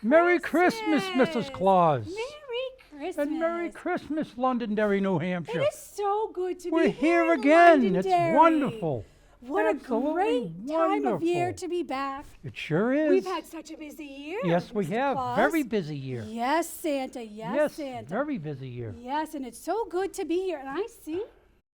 Merry Christmas, Mrs. Claus. Merry Christmas. And Merry Christmas, Londonderry, New Hampshire. It is so good to We're be here in again. It's Londonderry. wonderful. What Absolutely a great time of year wonderful. to be back. It sure is. We've had such a busy year. Yes, we Mr. have. Claus. Very busy year. Yes, Santa. Yes, Santa. very busy year. Yes, and it's so good to be here. And I see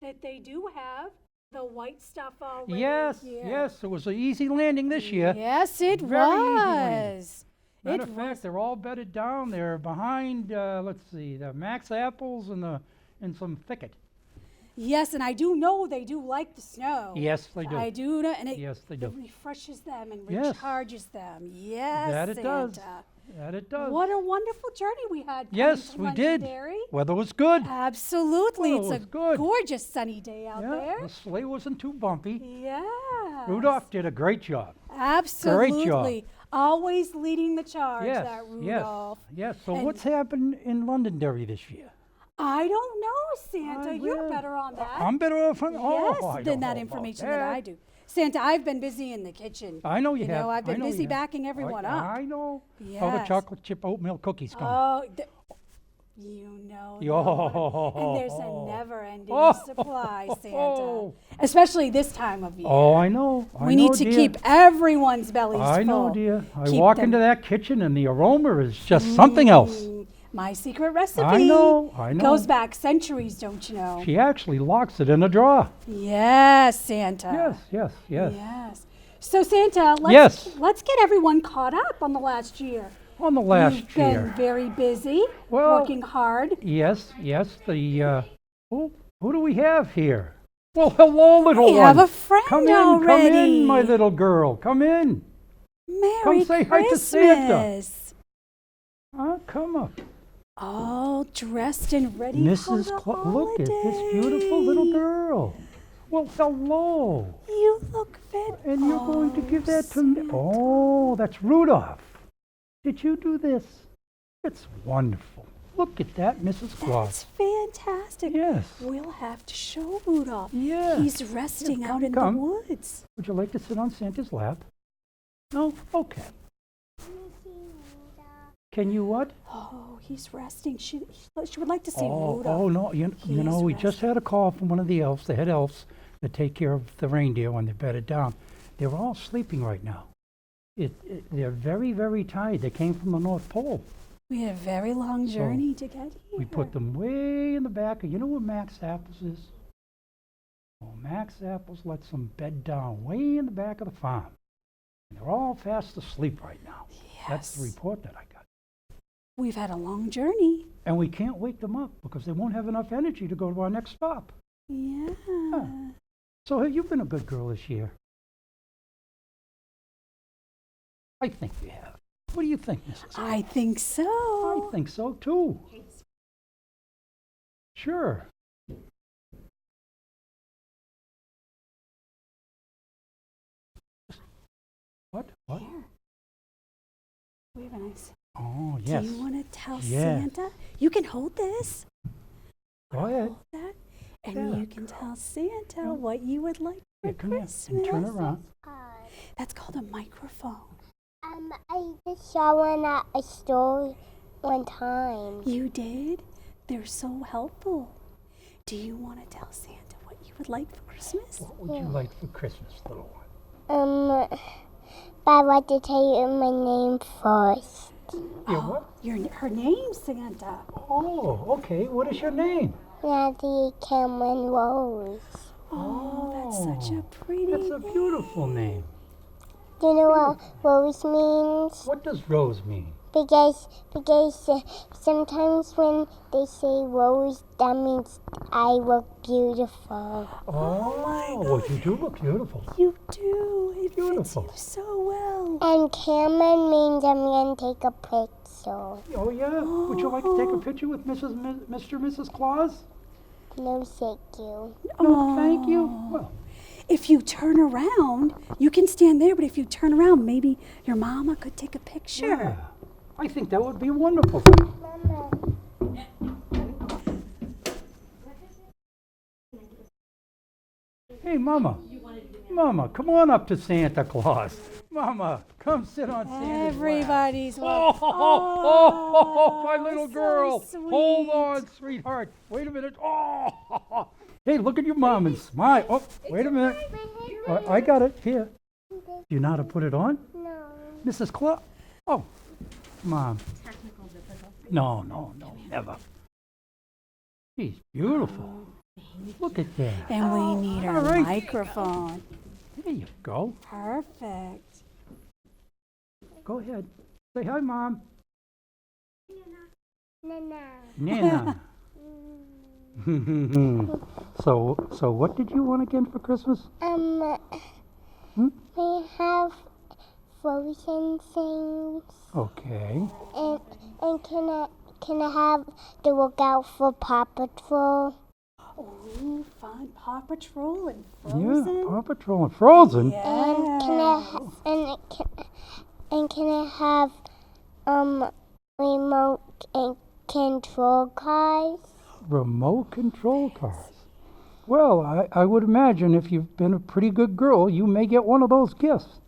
that they do have the white stuff already Yes, here. yes. It was an easy landing this year. Yes, it Very easy landing. was. Matter of fact, they're all bedded down. They're behind, let's see, the Max apples and some thicket. Yes, and I do know they do like the snow. Yes, they do. I do know, and it, Yes, they do. it refreshes them and Yes. recharges them. Yes, That it Santa. does. That it does. What a wonderful journey we had. Yes, coming we to did. Londonderry. Weather was good. Absolutely, Well, it it's was a good. gorgeous sunny day out Yeah, there. the sleigh wasn't too bumpy. Yeah. Rudolph did a great job. Absolutely. Always leading the charge, Yes, that yes, Rudolph. yes. So And- what's happened in Londonderry this year? I don't know, Santa. You're yeah. better on that. I'm better off on. yes, Oh, I than don't that know information about than I do. Santa, I've been busy in the kitchen. I know you have. I've I been know you busy have. backing everyone up. I know. How the Yes. chocolate chip oatmeal cookies coming? Oh, you know. that Yo. one. And there's a never-ending Oh. supply, Santa. Especially this time of year. Oh, I know. we need to keep everyone's bellies I full. know, dear. I Keep walk them- into that kitchen and the aroma is just something else. My secret recipe. I know. I know. Goes back centuries, don't you know? She actually locks it in a drawer. Yes, Santa. Yes, yes, yes. Yes. So Santa, Yes. let's get everyone caught up on the last year. On the last You've been year. very busy, Well- working hard. Yes, yes. Who do we have here? Well, hello, little We one. have a friend Come in, already. my little girl. Come in. Merry say hi to Christmas. Santa. Come up. All dressed and ready for Mrs. the Look at this beautiful little girl. Well, hello. You look fit. And you're going to give that to me. Oh, that's Rudolph. Did you do this? It's wonderful. Look at that, Mrs. Claus. That's fantastic. Yes. We'll have to show Rudolph. Yeah. He's resting out in come. the woods. Would you like to sit on Santa's lap? No? Okay. Can you what? Oh, he's resting. She would like to see Oh, Rudolph. oh no, you He know, is we just had a call from one of the elves, the head elves, that take care of the reindeer when they're bedded down. They're all sleeping right now. They're very, very tired. They came from the North Pole. We had a very long journey to get here. We put them way in the back. You know where Max Apples is? Well, Max Apples lets them bed down way in the back of the farm. And they're all fast asleep right now. That's the Yes. report that I got. We've had a long journey. And we can't wake them up because they won't have enough energy to go to our next stop. Yeah. So have you been a good girl this year? I think you have. What do you think, Mrs. I think so. I think so too. Sure. What? What? Here. We have a nice. Oh, yes. Do you want to tell Yes. Santa? You can hold this. Go ahead. Hold that. And Yeah. you can tell Santa Yeah. what you would like for Here, come here Christmas. and turn around. That's called a microphone. I just saw one at a store one time. You did? They're so helpful. Do you want to tell Santa what you would like for Christmas? What would you like for Christmas, little one? But I want to tell you my name first. Your what? Her name, Santa. Oh, okay. What is your name? Nancy Cameron Rose. Oh, that's such a pretty That's a beautiful name. Do you know what Rose means? What does Rose mean? Because sometimes when they say rose, that means I look beautiful. Oh, well, you do look beautiful. You do. It Beautiful. fits you so well. And Cameron means I'm going to take a picture. Oh, yeah. Would you like to take a picture with Mr. and Mrs. Claus? No, thank you. No, thank you. Well, If you turn around, you can stand there, but if you turn around, maybe your mama could take a picture. yeah. I think that would be a wonderful thing. Mama. Hey, Mama. Mama, come on up to Santa Claus. Mama, come sit on Santa's lap. Everybody's Oh, my little so girl. sweet. Hold on, sweetheart. Wait a minute. Oh, hey, look at your mom and smile. Oh, wait a minute. I got it. Here. Do you know how to put it on? No. Mrs. Claus. Oh, Mom. Technical difficulty. No, never. She's beautiful. Look at that. And we need our All right. microphone. There you go. Perfect. Go ahead. Say hi, Mom. Nana. Nana. So what did you want again for Christmas? We have frozen things. Okay. And can I have the lookout for Paw Patrol? Oh, fun. Paw Patrol and Yeah, Frozen. Paw Patrol and Frozen. And can I have remote and control cars? Remote control cars. Well, I would imagine if you've been a pretty good girl, you may get one of those gifts.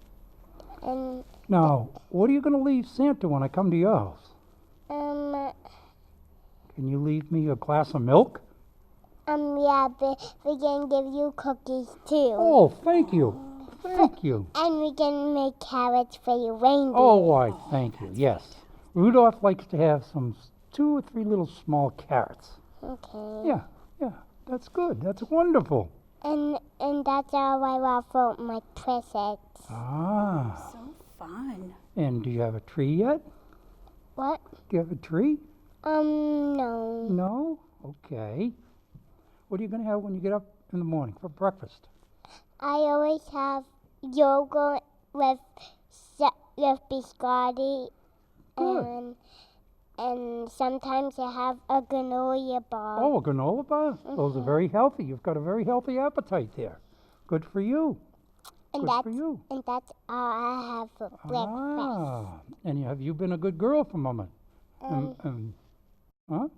And Now, what are you going to leave Santa when I come to your house? Can you leave me a glass of milk? yeah, but we can give you cookies too. Oh, thank you. Thank you. And we can make carrots for your reindeer. Oh, I thank you. Yes. Rudolph likes to have some 2 or 3 little small carrots. Okay. Yeah. That's good. That's wonderful. And that's all I want for my presents. Ah. So fun. And do you have a tree yet? What? Do you have a tree? No. No? Okay. What are you going to have when you get up in the morning for breakfast? I always have yogurt with biscotti. Good. And sometimes I have a granola bar. Oh, a granola bar? Those are very healthy. You've got a very healthy appetite there. Good for you. and Good for you. And that's all I have for breakfast. Ah. And have you been a good girl for Mama? Huh?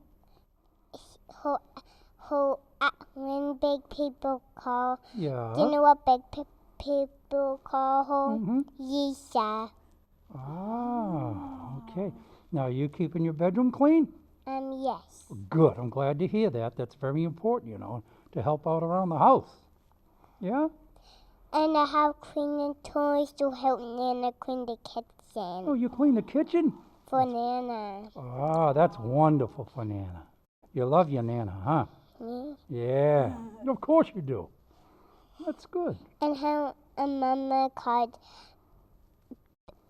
When big people call, Yeah. do you know what big people call her? Mm-hmm. Yisha. Ah, okay. Now, you keeping your bedroom clean? Yes. Good. I'm glad to hear that. That's very important, to help out around the house. Yeah? And I have cleaning toys to help Nana clean the kitchen. Oh, you clean the kitchen? For Nana. Ah, that's wonderful for Nana. You love your Nana, huh? Yeah. Of course you do. That's good. And how a mama called,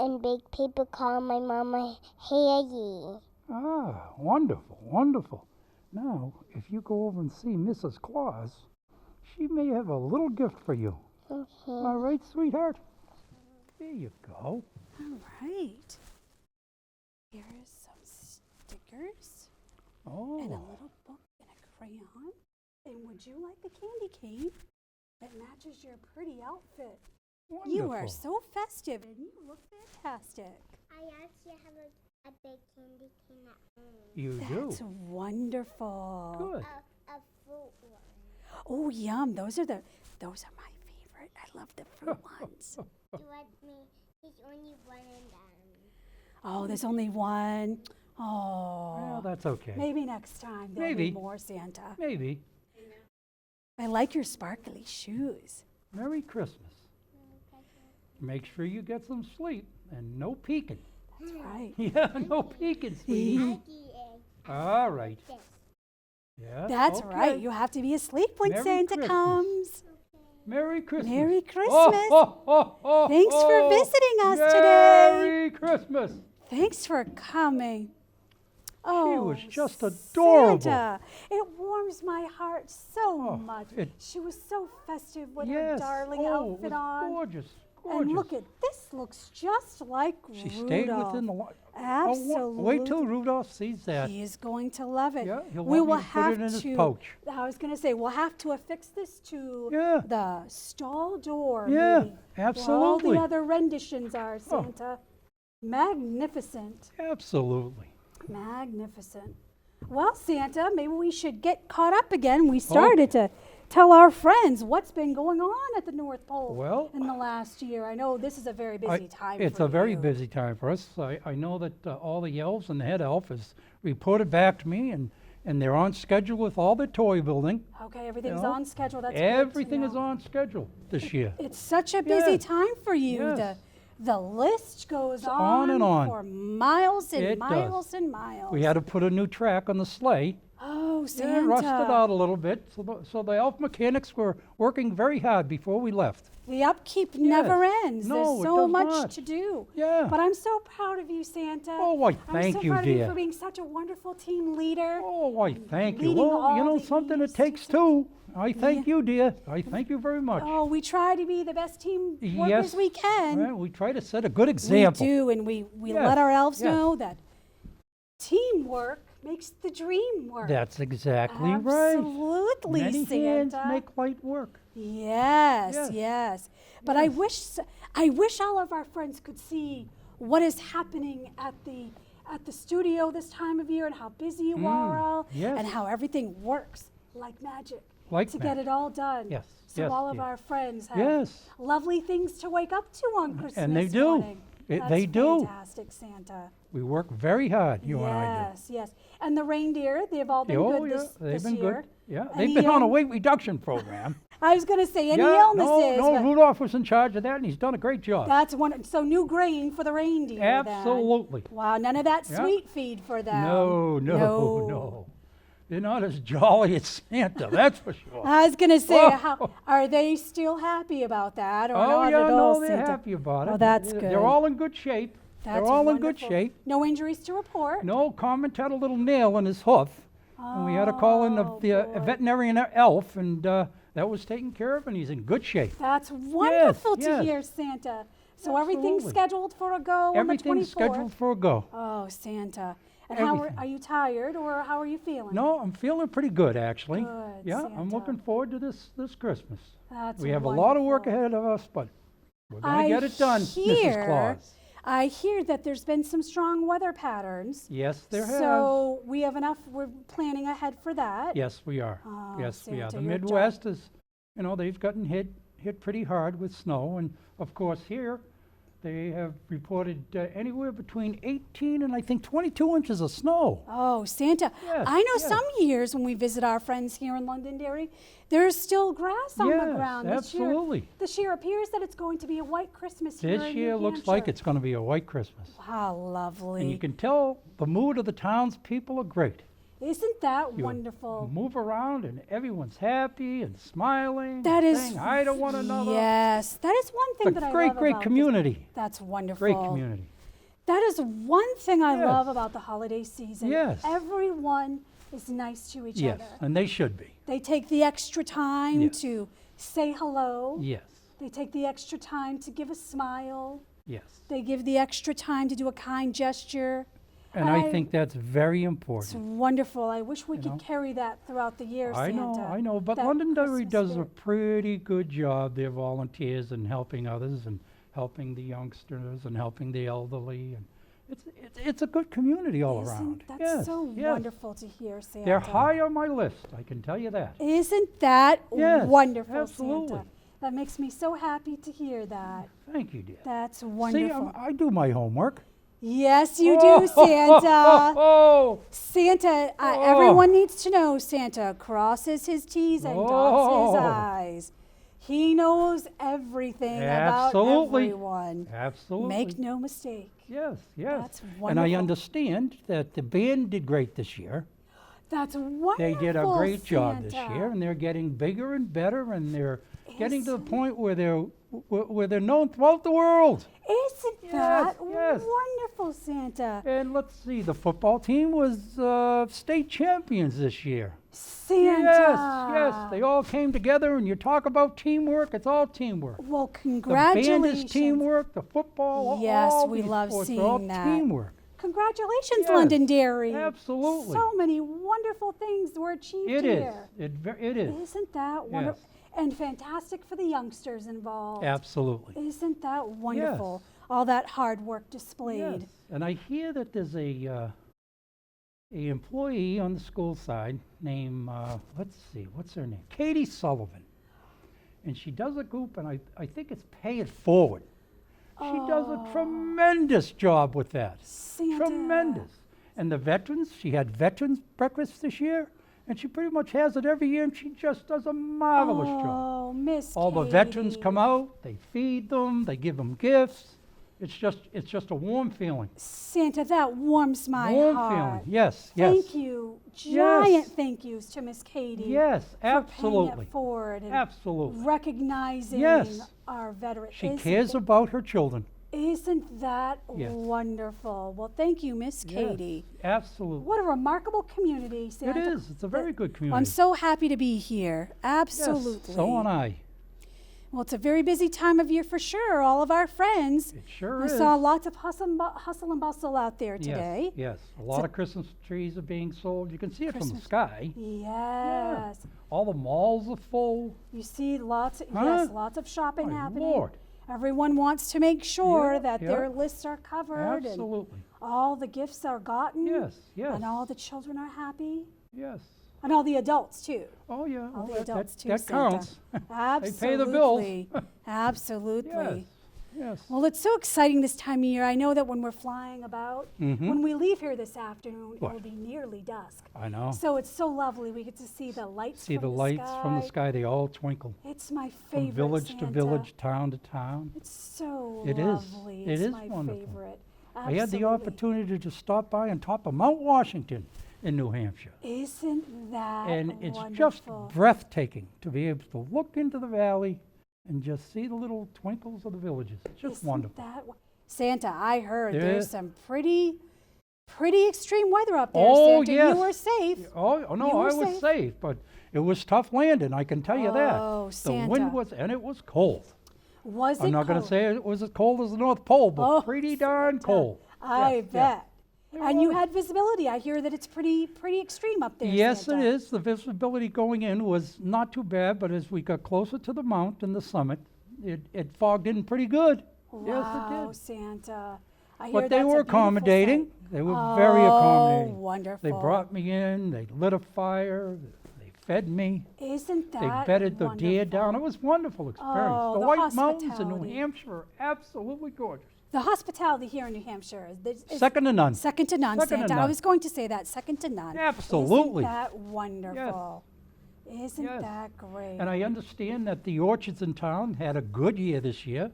and big people call my mama Harry. Ah, wonderful, wonderful. Now, if you go over and see Mrs. Claus, she may have a little gift for you. Okay. All right, sweetheart? There you go. All right. Here's some stickers and a Oh, little book and a crayon. And would you like a candy cane that matches your pretty outfit? wonderful. You are so festive and you look fantastic. I actually have a big candy cane at home. You That's do. wonderful. Good. A fruit one. Oh, yum. Those are my favorite. I love the fruit ones. Do you want me? There's only one in them. Oh, there's only one. Oh. Well, that's okay. Maybe next time there'll Maybe. be more, Santa. Maybe. I like your sparkly shoes. Merry Christmas. Make sure you get some sleep and no peeking. That's right. Yeah, no peeking, sweetie. All right. This. Yeah. That's okay. right. You have to be asleep when Merry Santa Christmas. comes. Merry Christmas. Merry Oh, Christmas. oh, Thanks for oh. visiting us today. Merry Christmas. Thanks for coming. Oh, was just adorable. Santa. It warms my heart so Oh, much. it- She was so festive with her Yes. darling oh, outfit it was on. Gorgeous. And look at this, looks just like She Rudolph. stayed within the line. Absolutely. Wait till Rudolph sees that. He is going to love it. Yeah, he'll we want will me to put have it in his to. pouch. I was going to say we'll have to affix this to Yeah. the stall door. Yeah, maybe, absolutely. Where all the other renditions are, Santa. Magnificent, Absolutely. magnificent. Well, Santa, maybe we should get caught up again. We started to tell our friends what's been going on at the North Pole Well, in the last year. I know this is a very busy time It's for a very you. busy time for us. I know that all the elves and the head elf has reported back to me, and they're on schedule with all the toy building. Okay, everything's know, on schedule. That's Everything good is to know. on schedule this year. It's such a busy Yes. time for you. Yes. The list goes It's on and on. for miles and It does. miles and miles. We had to put a new track on the sleigh. Oh, Santa. Yeah, rusted out a little bit. So the elf mechanics were working very hard before we left. The upkeep never ends. No, There's it so does much not. to do. Yeah. But I'm so proud of you, Santa. Oh, why, I'm thank so you, proud of you dear. for being such a wonderful team leader. Oh, why, thank you. leading Well, you all know the something, it East. takes two. I thank you, dear. I thank you very much. Oh, we try to be the best team workers Yes. we can. Well, we try to set a good example. We do, and we Yes, let our elves yes. know that teamwork makes the dream work. That's exactly right. Absolutely, Many Santa. hands make light work. Yes, Yes. yes. But I wish all of our friends could see what is happening at the studio this time of year and how busy you are all yes. and how everything works like magic Like to get it all done. Yes, So yes, all of dear. our friends have Yes. lovely things to wake up to on Christmas And they do. morning. That's They do. fantastic, Santa. We work very hard, you and I do. Yes, yes. And the reindeer, they've all been Oh, good yeah, this they've been year. good. Yeah, Any, they've been on a um, weight reduction program. I was going to say any yeah, illnesses. no, but Rudolph was in charge of that, and he's done a great job. that's one. So new grain for the reindeer. then. Absolutely. Wow, none of that Yeah. sweet feed for them. No, no. They're not as jolly as Santa, that's for sure. I was going to say, Oh. how, are they still happy about that, or Oh, not yeah, at all, no, they're Santa? happy about it. Oh, that's They're good. all in good shape. That's They're all in good wonderful. shape. No injuries to report. No, Carmen had a little nail in his hoof, and we had to call in Oh, the boy. veterinarian elf, and that was taken care of, and he's in good shape. That's wonderful to yes. hear, Santa. So everything's Absolutely. scheduled for a go on the 24th. Everything's scheduled for a go. Oh, Santa. And Everything. are you tired, or how are you feeling? No, I'm feeling pretty good, actually. Good, Yeah, I'm Santa. looking forward to this Christmas. That's We have a lot of work wonderful. ahead of us, but we're going I to get it done, Mrs. Claus. I hear that there's been some strong weather patterns. Yes, there has. So we have enough, we're planning ahead for that. Yes, we are. Oh, Yes, we are. Santa, The your Midwest is, they've gotten hit pretty hard with snow, and of course here, they have reported anywhere between 18 and I think 22 inches of snow. Oh, Santa. Yes, I know yes. some years when we visit our friends here in Londonderry, there's still grass on the Yes, ground. absolutely. This year appears that it's going to be a white Christmas here This in year New looks like Hampshire. it's going to be a white Christmas. How lovely. And you can tell the mood of the townspeople are great. Isn't that You wonderful? move around and everyone's happy and smiling. That and is saying hi to one another. Yes, that is one thing It's that a I great, love great about this- community. That's wonderful. Great community. That is one thing I Yes. love about the holiday season. Yes. Everyone is nice to each Yes, other. and they should be. They take the extra time Yes. to say hello. Yes, They take the extra time to give a smile. yes. They give the extra time to do a kind gesture. And I think that's very It's important. wonderful. I wish we You could know? carry that throughout the year, I Santa. know, but that Londonderry Christmas does a spirit. pretty good job. Their volunteers and helping others and helping the youngsters and helping the elderly. And it's a good community all Isn't around. that Yes, so yes. wonderful to hear, Santa? They're high on my list, I can tell you that. Isn't that Yes, wonderful, absolutely. Santa? That makes me so happy to hear that. Thank you, dear. That's See, wonderful. I do my homework. Yes, you do, Santa. Oh, Santa, Oh. everyone needs to know Santa crosses his T's and dots his Oh. I's. He knows everything about Absolutely. everyone. absolutely. Make no mistake. Yes, yes. That's And I wonderful. understand that the band did great this year. That's wonderful. They did a great job this Santa. year, and they're getting bigger and better, and they're getting to the Isn't- point where they're known throughout the world. Isn't Yes, that yes. wonderful, Santa? And let's see, the football team was state champions this year. Santa. Yes, they all came together, and you talk about teamwork, it's all teamwork. Well, The congratulations. band is teamwork, the football, Yes, all we these love sports are all seeing that. teamwork. Congratulations, Yes, Londonderry. absolutely. So many wonderful things were achieved It is, here. it is, Isn't that wonderful? And fantastic for the youngsters involved. absolutely. Isn't that wonderful? All that hard work displayed. Yes, and I hear that there's a employee on the school side named, let's see, what's her name? Katie Sullivan. And she does a group, and I think it's Pay It Forward. She does a tremendous job with that. Santa. Tremendous. And the veterans, she had veterans breakfast this year, and she pretty much has it every year, and she just does a marvelous job. Oh, Miss All the veterans Katie. come out, they feed them, they give them gifts. It's just a warm feeling. Santa, that warms my Warm heart. feeling. Yes, yes. Thank you. Giant Yes. thank yous to Miss Katie. Yes, For paying absolutely. it forward and Absolutely. recognizing Yes. our veterans. She cares about her children. Isn't that Yes. wonderful? Well, thank you, Miss Yes, Katie. absolutely. What a remarkable community, Santa. It is. It's a very good community. I'm so happy to be here. Yes, Absolutely. so am I. Well, it's a very busy time of year for sure. All of our friends. It sure I is. saw lots of hustle and bustle out there today. Yes, yes. A lot of Christmas trees are being sold. You can see it from the Christmas- sky. Yes. All the malls are full. You see lots, Huh? yes, lots of shopping My happening. Lord. Everyone wants to make sure Yeah, that yeah. their lists are covered and Absolutely. all the gifts are gotten. Yes, yes, And all the children are happy. yes. And all the adults too. Oh, yeah. All the that- adults that, too, that Santa. counts. Absolutely. pay the bills. Absolutely. Yes, yes. Well, it's so exciting this time of year. I know that when we're flying about, Mhm. when we leave here this afternoon, What? it will be nearly dusk. I know. So it's so lovely. We get to see the lights See from the lights from the sky, they all twinkle. It's my From favorite, village Santa. to village, town to town. It's so It is. lovely. It It's is my wonderful. favorite. I had the Absolutely. opportunity to stop by on top of Mount Washington in New Hampshire. Isn't that And it's wonderful? just breathtaking to be able to look into the valley and just see the little twinkles of the villages. It's just Isn't wonderful. that Santa, I heard There there's is- some pretty extreme weather up there, Oh, Santa. yes. You were safe. Oh, no, You were I was safe. safe, but it was tough landing, I can tell you that. Oh, The Santa. wind was, and it was cold. Was it I'm not going to cold? say it was as cold as the North Pole, but Oh, pretty darn Santa. cold. I Yes, yes. bet. It And you was. had visibility. I hear that it's pretty extreme up there. Yes, Santa. it is. The visibility going in was not too bad, but as we got closer to the mount and the summit, it fogged in pretty good. Wow, Yes, it did. Santa. I hear But they that's a were beautiful accommodating. sight. They were very accommodating. Oh, wonderful. They brought me in, they lit a fire, they fed me, Isn't they that bedded the deer wonderful? down. It was a wonderful experience. Oh, the the White Mountains in New hospitality. Hampshire are absolutely gorgeous. The hospitality here in New Hampshire is Second to none. second to none, Second to Santa. I none. was going to say that, second to none. Absolutely. Isn't that wonderful? Isn't Yes. that great? And I understand that the orchards in town had a good year this year.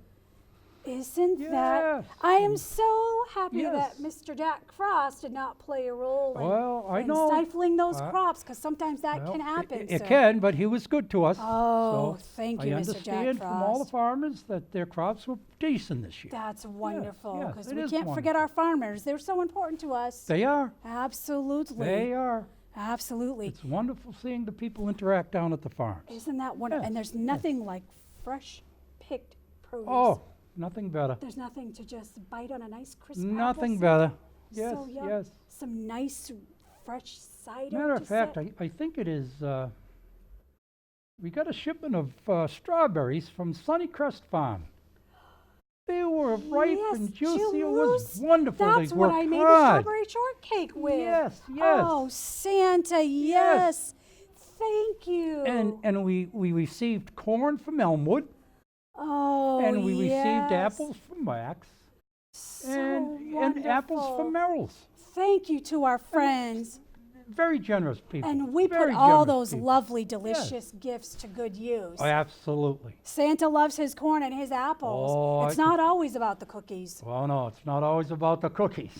Isn't that? Yes. I am so happy Yes. that Mr. Jack Frost did not play a role in, Well, I in know. stifling those Uh, crops, because sometimes that Well, can happen. It sir. can, but he was good to us. Oh, So thank you, I Mr. Jack understand from all the Frost. farmers that their crops were decent this year. That's wonderful, yes, because it we is can't forget our farmers. They're so important to us. They are. Absolutely. They are. Absolutely. It's wonderful seeing the people interact down at the farms. Isn't that wonderful? Yes, And there's yes. nothing like fresh picked produce. Oh, nothing better. There's nothing to just bite on a nice crisp apple. Nothing Santa. better. Yes, So yum. yes. Some nice fresh cider. Matter to of fact, sip. I think it is, we got a shipment of strawberries from Sunnycrest Farm. They were ripe Yes, and juicy. It was juice. wonderful. That's they what worked I made the hard. strawberry shortcake with. Yes, yes. Oh, Santa, yes. Thank you. And we received corn from Elmwood, oh, and we received yes. apples from Max, So and apples wonderful. from Merrill's. Thank you to our friends. Very generous people. And we put very all generous those people. lovely, delicious gifts to good use. Oh, absolutely. Santa loves his corn and his apples. Oh, It's I not always about the cookies. Well, no, it's not always about the cookies.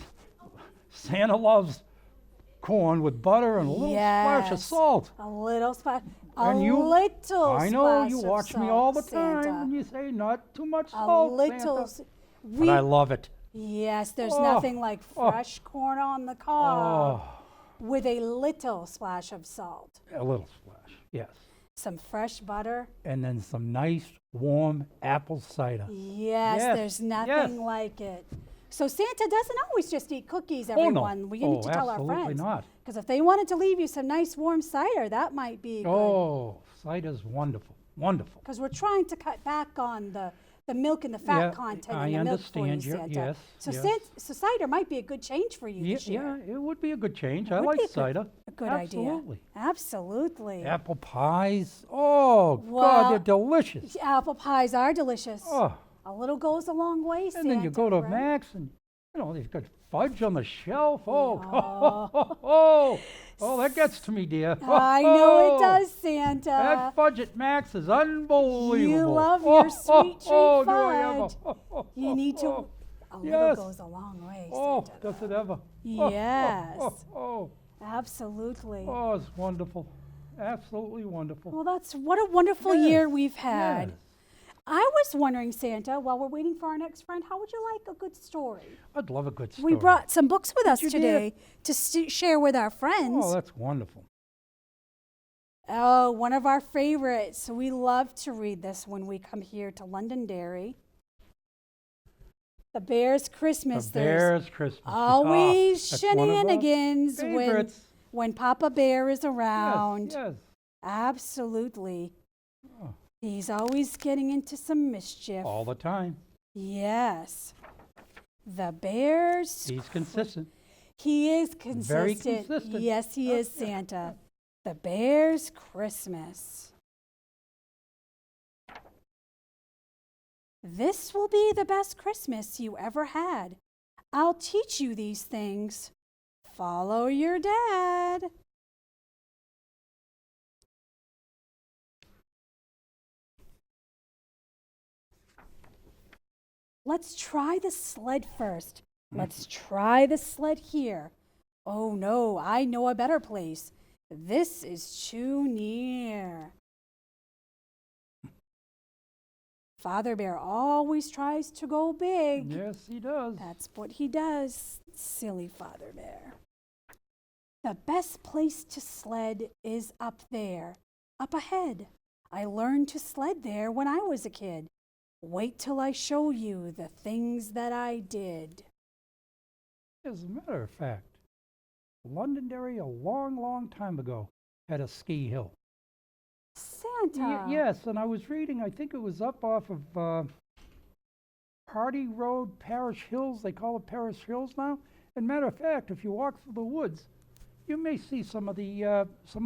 Santa loves corn with butter and a little splash of Yes. salt. A little splash. A And you- little I know splash you of watch me salt, all the time, Santa. and you say not too much A salt, little. Santa. We, But I love it. yes, there's Oh, nothing like oh. fresh corn on the cob Oh, with a little splash of salt. a little splash, yes. Some fresh butter. And then some nice warm apple cider. Yes, Yes, there's nothing yes. like it. So Santa doesn't always just eat cookies, Oh, no. everyone. We need Oh, to tell our absolutely friends. not. Because if they wanted to leave you some nice warm cider, that might be good. Oh, cider's wonderful. Wonderful. Because we're trying to cut back on the milk and the fat Yeah, content I in the milk for you, understand you. Santa. Yes, So, yes. so cider might be a good change for you Yeah, this year. yeah, it would be a good change. It I would like be a good- cider. A good idea. Absolutely. Absolutely. Apple pies. Oh, God, Well, they're delicious. Apple pies are delicious. Oh, A little goes a long way, Santa. and then you go to right? Max and, they've got fudge on the shelf. Oh, Oh. oh, that gets to me, dear. I know it does, Santa. That fudge at Max is unbelievable. You love your sweet treat do I ever. fudge. You need to. A little Yes. goes a long way, Oh, Santa. does it ever? Yes. Oh, Absolutely. oh, it's wonderful. Absolutely wonderful. Well, what a wonderful Yes, year we've had. yes. I was wondering, Santa, while we're waiting for our next friend, how would you like a good story? I'd love a good story. We brought some books with us you, dear? today to share with our friends. Oh, that's wonderful. Oh, one of our favorites. We love to read this when we come here to Londonderry. The Bears Christmas. The There's Bears Christmas. always that's one of our shenanigans favorites. when Papa Bear is around. Yes, yes. Absolutely. Oh, He's always getting into some mischief. all the time. Yes. The Bears. He's consistent. He is consistent. Very consistent. Yes, he is, Santa. The Bears Christmas. This will be the best Christmas you ever had. I'll teach you these things. Follow your dad. Let's try the sled first. Let's try the sled here. Oh no, I know a better place. This is too near. Father Bear always tries to go big. Yes, he does. That's what he does, silly Father Bear. The best place to sled is up there, up ahead. I learned to sled there when I was a kid. Wait till I show you the things that I did. As a matter of fact, Londonderry a long, long time ago had a ski hill. Santa. Yes, and I was reading, I think it was up off of Hardy Road, Parish Hills. They call it Parish Hills now. And matter of fact, if you walk through the woods, you may see some of the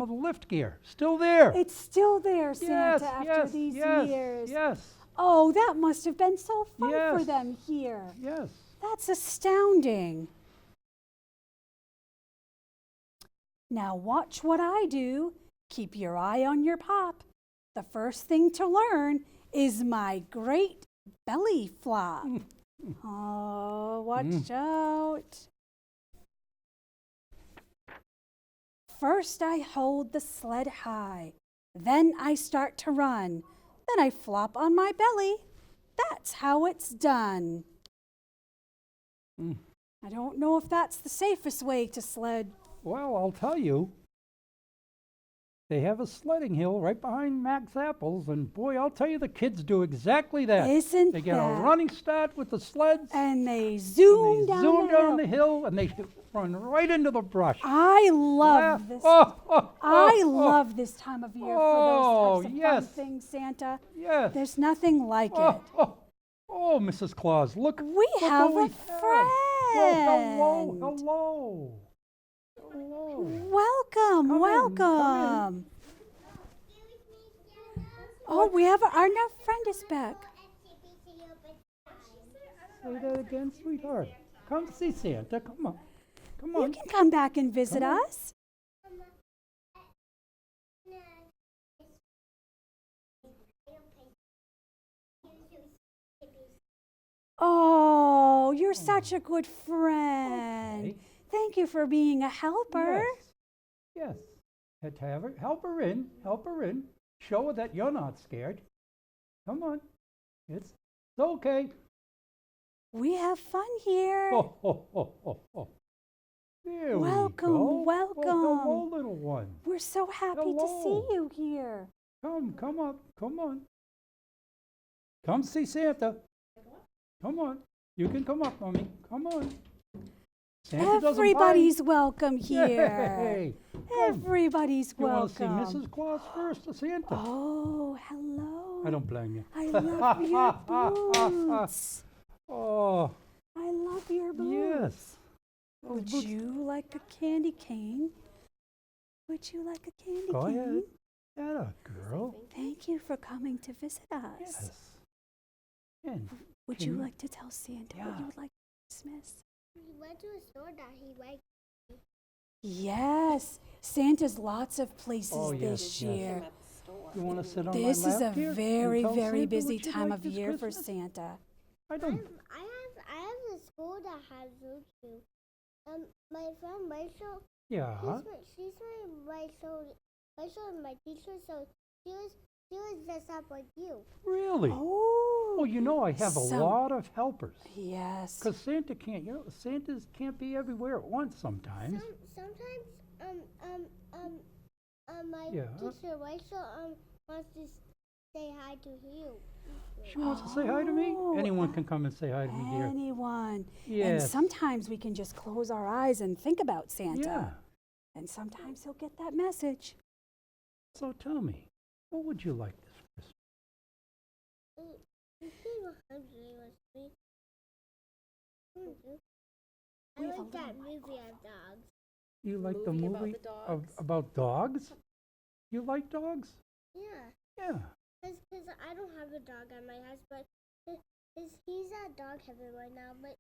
lift gear still there. It's still there, yes, Santa, after yes, these yes, years. Yes, Oh, that must have been so fun for Yes. them here. yes. That's astounding. Now watch what I do. Keep your eye on your pop. The first thing to learn is my great belly flop. Oh, watch out. First I hold the sled high. Then I start to run. Then I flop on my belly. That's how it's done. I don't know if that's the safest way to sled. Well, I'll tell you, they have a sledding hill right behind Max Apples, and boy, I'll tell you, the kids do exactly that. Isn't They get a that- running start with the sleds, And they zoom and they down zoom the down hill. the hill, and they run right into the brush. I love Laugh. this. Oh, I love this time of year for those types of yes. fun things, Santa. Yes. There's nothing like Oh, it. oh, oh, Mrs. Claus, look. We look have what a we have. friend. Well, hello. Hello. Welcome, Come in, welcome. come in. Oh, we have our new friend is back. Say that again, sweetheart. Come see Santa. Come on. Come You on. can come back and visit Come on. us. Oh, you're such a good friend. Okay. Thank you for being a helper. Yes. Yes. Had to have her, help her in. Help her in. Show her that you're not scared. Come on. It's okay. We have fun here. Oh, oh, oh, oh, oh. There Welcome, we go. welcome. Oh, hello, little one. We're so happy to Hello. see you here. Come up. Come on. Come see Santa. Come on. You can come up, Mommy. Come on. Santa doesn't buy. Everybody's welcome here. Yay. Everybody's You want to see welcome. Mrs. Claus first or Santa? Oh, hello. I don't blame you. I love your boots. Oh, I love your boots. yes. Would boots- you like a candy cane? Would you like a candy Go cane? ahead. Atta girl. Thank you for coming to visit us. Yes. And Would Can you you- like to tell Santa what Yeah. you would like for Christmas? We went to a store that he liked. Yes, Santa's lots of places Oh, yes, this yes. year. you want to sit on This my is a lap here and very, tell very Santa busy what you'd time like of this year for Christmas? Santa. I don't. I have a school that has root too. My friend Rachel, Yeah. she's my Rachel is my teacher, so she was dressed up like you. Really? Oh, Well, you know I have a Some- lot of helpers. yes. Because Santa can't, Santas can't be everywhere at once sometimes. Sometimes my Yeah. teacher Rachel wants to say hi to you. She wants to say hi to me. Oh, Anyone can come and say hi to me here. Anyone. And Yes. sometimes we can just close our eyes and think about Santa. Yeah. And sometimes he'll get that message. So tell me, what would you like this Christmas? You see what hungry was me. I We have a like that little movie of dogs. You like the movie about movie the dogs? about dogs? You like dogs? Yeah, Yeah. because I don't have a dog at my house, but he's at dog heaven right now, but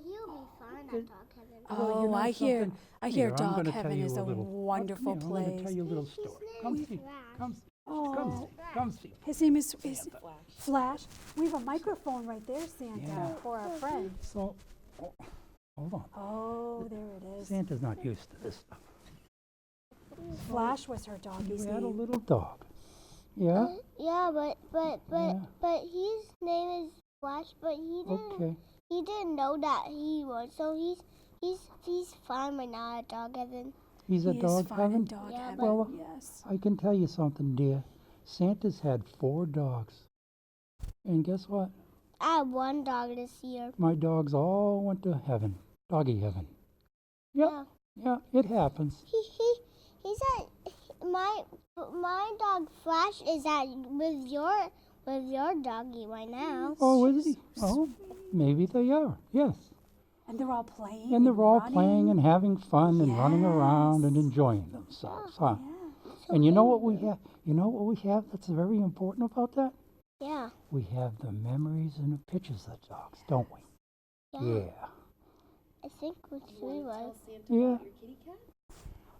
he'll be fine at dog heaven. Well, Oh, you know I hear something? I Here, hear I'm Dog gonna tell Heaven you is a little- wonderful come here, I'm gonna place. tell you a little His story. name Come is see. Flash. Come Oh. see. Come see. His name is Santa. Flash. We have a microphone right there, Santa, Yeah. for our friend. So, hold on. Oh, there it is. Santa's not used to this stuff. Flash was her doggy's You had a name. little dog. Yeah? Yeah, but Yeah. his name is Flash, but Okay. he didn't know that he was, so he's fine right now at dog heaven. He's a He is dog fine in heaven? Dog Yeah, Heaven, Well, yes. I can tell you something, dear. Santa's had 4 dogs. And guess what? I had one dog this year. My dogs all went to heaven. Doggy heaven. Yep. Yeah. Yeah, it happens. He's at my dog Flash is at with your doggy right now. Oh, is he? Oh, maybe they are. Yes. And they're all playing. And they're all running. playing and having fun and running around and Yes. enjoying themselves, huh? Yeah. And you know what we have? You know what we have that's very important about that? Yeah. We have the memories and the pictures of dogs, don't we? Yeah. I think we was. Yeah.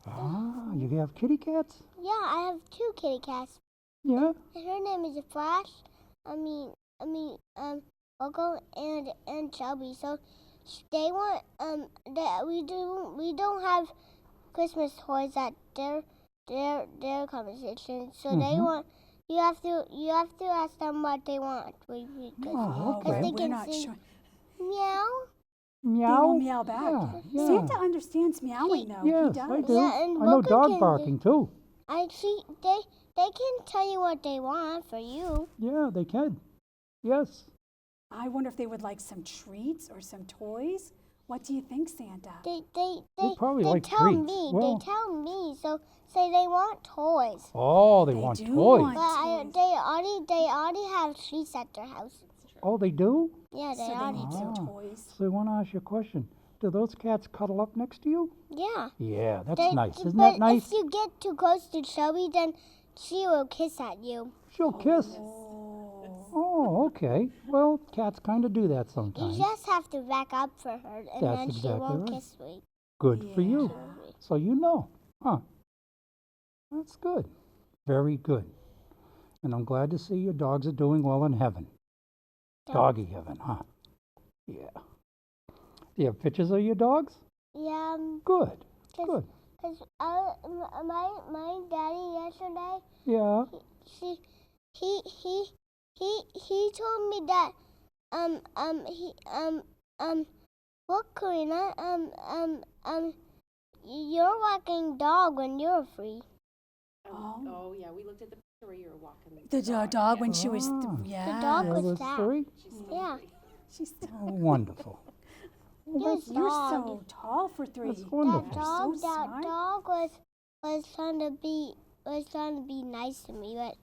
Ah, you have kitty cats? Yeah, I have 2 kitty cats. Yeah. Her name is Flash. Coco and Shelby. So they want that we don't have Christmas toys at their conversation. So they Mhm. want you have to ask them what they want. Oh, okay. they We're can not sing sure. meow. They Meow. will meow back. Yeah, yeah. Santa understands meowing, though. Yes, he does. I do. Yeah, and I know Boca dog can- barking too. They can tell you what they want for you. Yeah, they can. Yes. I wonder if they would like some treats or some toys. What do you think, Santa? They probably they like tell treats. me. Well- They tell me. So say they want toys. Oh, they They want do toys. want- But they already have treats at their house. Oh, they do? Yeah, So they they already need do. some Ah. toys. So I want to ask you a question. Do those cats cuddle up next to you? Yeah. Yeah, that's They- nice. Isn't but that nice? if you get too close to Shelby, then she will kiss at you. She'll kiss. Oh. Oh, okay. Well, cats kind of do that You sometimes. just have to back up for her, and That's then she exactly won't right. kiss me. Good for you. Yeah. So you know. Huh. That's good. Very good. And I'm glad to see your dogs are doing well in heaven. Doggy heaven, huh? Yeah. Do you have pictures of your dogs? Yeah, Good. cause, Good. 'cause my daddy yesterday, Yeah. he told me that look, Karina, you're walking dog when you're free. Oh. Yeah, we looked at the picture where you were walking. The dog when she was, Ah. yeah. dog Yeah, was those that. 3? Yeah. She's Oh, wonderful. Well, You're that's, You're dog. so tall for 3. that's wonderful. So That smart. dog was trying to be nice to me, but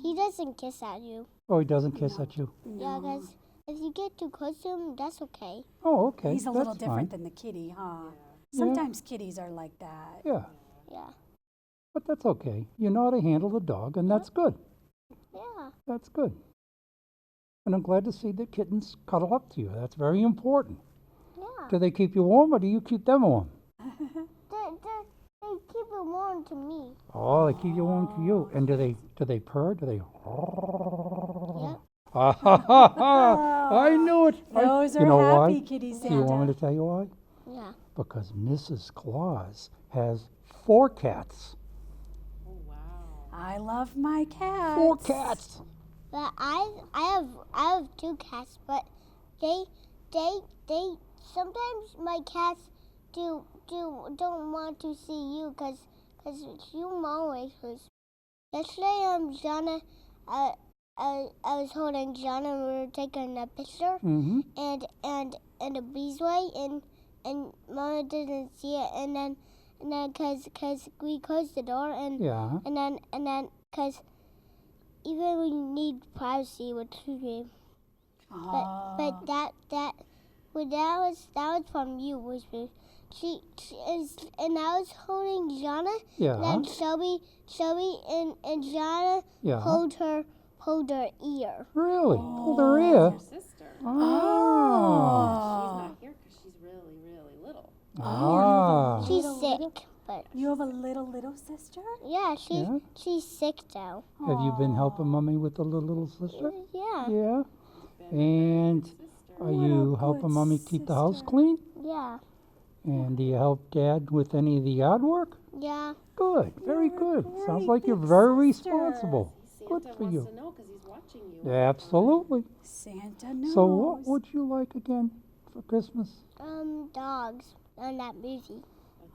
he doesn't kiss at you. Oh, he doesn't kiss No. at you? Yeah, No. because if you get too close to him, that's okay. Oh, okay. He's a little that's different fine. than the kitty, huh? Yeah. Sometimes kitties are like that. Yeah, Yeah, but that's okay. You know how to handle the dog, and that's good. yeah, That's good. And I'm glad to see the kittens cuddle up to you. That's very important. yeah. Do they keep you warm, or do you keep them warm? They keep it warm to me. Oh, they keep you warm to you. And do they purr? Do they? Yeah. Ah, ha, ha, ha. I knew it. Those you are know happy why? kitty Do you want me Santa. to tell you why? Yeah. Because Mrs. Claus has 4 cats. Oh, wow. I love my cats. 4 cats. But I have 2 cats, but they sometimes my cats don't want to see you because you always hurts. Yesterday Jana I was holding Jana and we were taking a picture Mm-hmm. and a breezeway and Mama didn't see it and then cause we closed the door Yeah. and then cause even we need privacy with children. But that was from you, Whisper. She is, and I was holding Jana, Yeah. and then Shelby and Jana Yeah. hold her ear. Really? Pulled her Oh. ear? Your sister. Oh. She's not here because she's really, really little. Ah. She's Little, sick, little- but You have a little sister? yeah, Yeah? she's sick now. Have you been helping Mommy with the little sister? Yeah, Yeah. Been a And good sister. are What a you good helping Mommy keep the house sister. clean? yeah, And do you help Dad with any of the yard work? yeah. Good. Very You're a good. Sounds great like you're big very sister. responsible. Santa Good for wants you. to know because he's watching you. Absolutely. Santa knows. So what would you like again for Christmas? Dogs on that movie.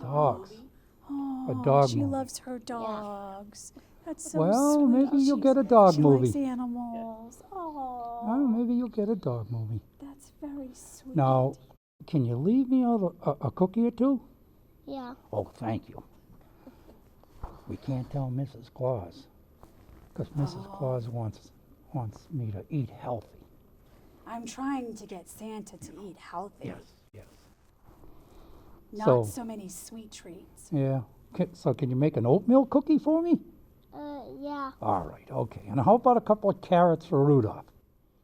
Dogs. Oh, a dog she movie. loves her dogs. That's so Well, sweet. maybe you'll She's- get a dog she movie. likes animals. Oh, Oh, maybe you'll get a dog movie. that's very sweet. Now, can you leave me out a cookie or two? Yeah. Oh, thank you. We can't tell Mrs. Claus, because Mrs. Claus wants me to eat healthy. I'm trying to get Santa to eat healthy. Yes. Not So- so many sweet treats. Yeah. So can you make an oatmeal cookie for me? Yeah. All right, okay. And how about a couple of carrots for Rudolph?